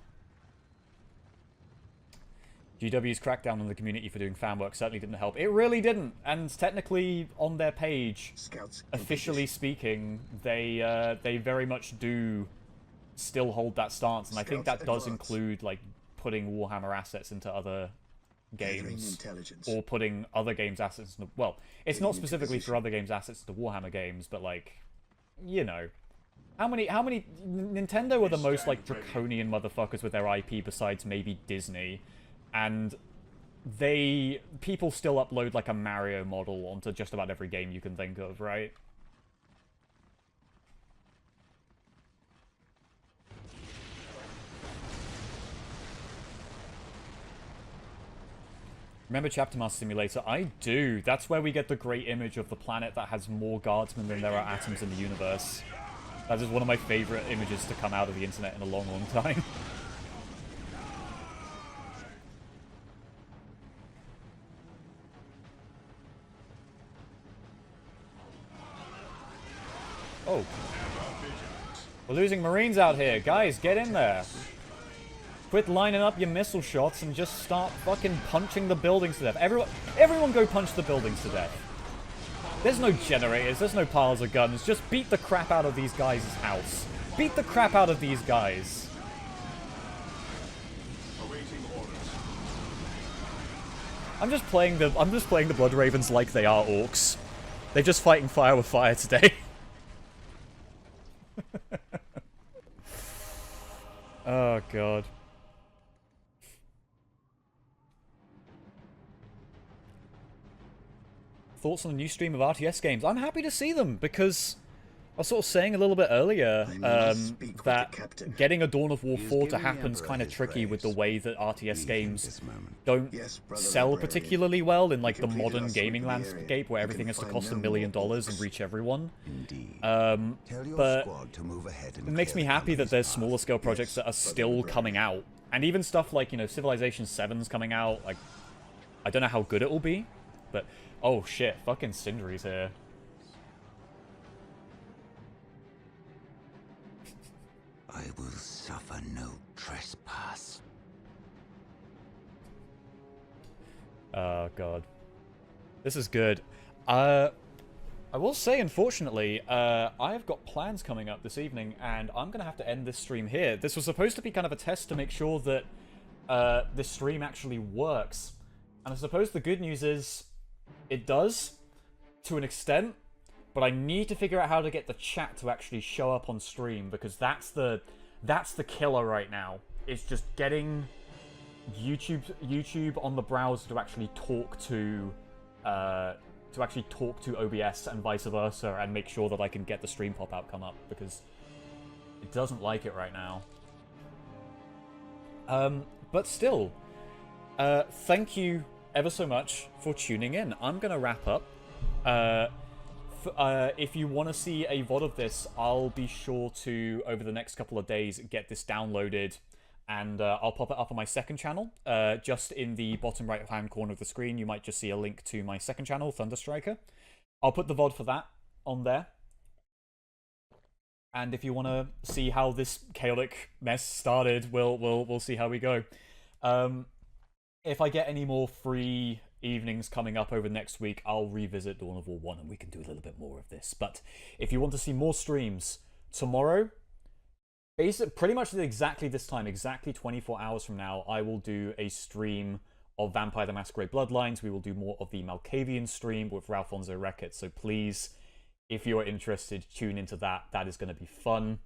GW's crackdown on the community for doing fan work certainly didn't help. It really didn't, and technically on their page, Scouts officially speaking, they very much do still hold that stance, and I think that does include like putting Warhammer assets into other games, or putting other games' assets into, well, it's not specifically for other games' assets to Warhammer games, but like, you know, how many Nintendo are the most like draconian motherfuckers with their IP besides maybe Disney, and people still upload like a Mario model onto just about every game you can think of, right? Remember Chapter Master Simulator? I do. That's where we get the great image of the planet that has more guardsmen than there are atoms in the universe. That is one of my favorite images to come out of the internet in a long, long time. Oh. We're losing Marines out here. Guys, get in there. Quit lining up your missile shots and just start fucking punching the buildings to death. Everyone go punch the buildings to death. There's no generators, there's no piles of guns. Just beat the crap out of these guys' house. Beat the crap out of these guys. I'm just playing the Blood Ravens like they are orcs. They're just fighting fire with fire today. Oh god. Thoughts on the new stream of RTS games? I'm happy to see them, because I was sort of saying a little bit earlier that getting a Dawn of War 4 to happen is kind of tricky with the way that RTS games don't sell particularly well in like the modern gaming landscape where everything has to cost $1 million and reach everyone. But it makes me happy that there's smaller scale projects that are still coming out. And even stuff like, you know, Civilization 7's coming out. Like, I don't know how good it will be, but... Oh shit, fucking Sindri's here. I will suffer no trespass. Oh, God. This is good. I will say, unfortunately, I've got plans coming up this evening, and I'm going to have to end this stream here. This was supposed to be kind of a test to make sure that this stream actually works. And I suppose the good news is it does, to an extent, but I need to figure out how to get the chat to actually show up on stream, because that's the killer right now. It's just getting YouTube on the browser to actually talk to OBS and vice versa, and make sure that I can get the stream pop-out come up, because it doesn't like it right now. But still, thank you ever so much for tuning in. I'm gonna wrap up. If you want to see a VOD of this, I'll be sure to, over the next couple of days, get this downloaded, and I'll pop it up on my second channel. Just in the bottom right-hand corner of the screen, you might just see a link to my second channel, Thunderstriker. I'll put the VOD for that on there. And if you want to see how this chaotic mess started, we'll see how we go. If I get any more free evenings coming up over next week, I'll revisit Dawn of War 1 and we can do a little bit more of this. But if you want to see more streams, tomorrow, pretty much exactly this time, exactly 24 hours from now, I will do a stream of Vampire the Masquerade Bloodlines. We will do more of the Malkavian stream with Ralfonso Reckitt. So please, if you're interested, tune into that. That is going to be fun.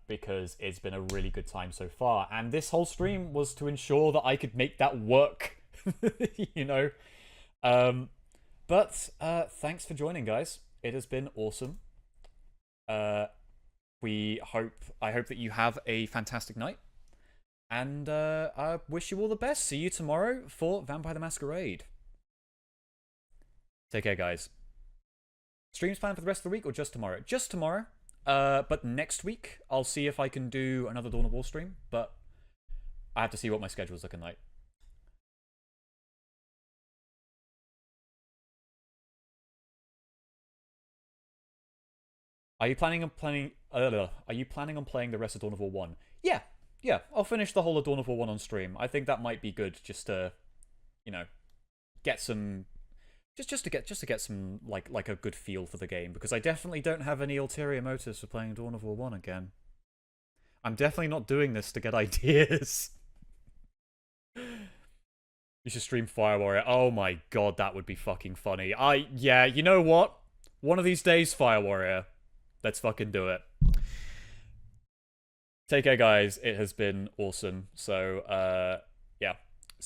Because it's been a really good time so far. And this whole stream was to ensure that I could make that work. You know? But thanks for joining, guys. It has been awesome. I hope that you have a fantastic night. And I wish you all the best. See you tomorrow for Vampire the Masquerade. Take care, guys. Streams planned for the rest of the week or just tomorrow? Just tomorrow. But next week, I'll see if I can do another Dawn of War stream, but I have to see what my schedule's looking like. Are you planning on playing the rest of Dawn of War 1? Yeah, I'll finish the whole of Dawn of War 1 on stream. I think that might be good, just to, you know, get some... Just to get some, like a good feel for the game, because I definitely don't have any ulterior motives for playing Dawn of War 1 again. I'm definitely not doing this to get ideas. You should stream Fire Warrior. Oh my god, that would be fucking funny. Yeah, you know what? One of these days, Fire Warrior. Let's fucking do it. Take care, guys. It has been awesome. So, yeah.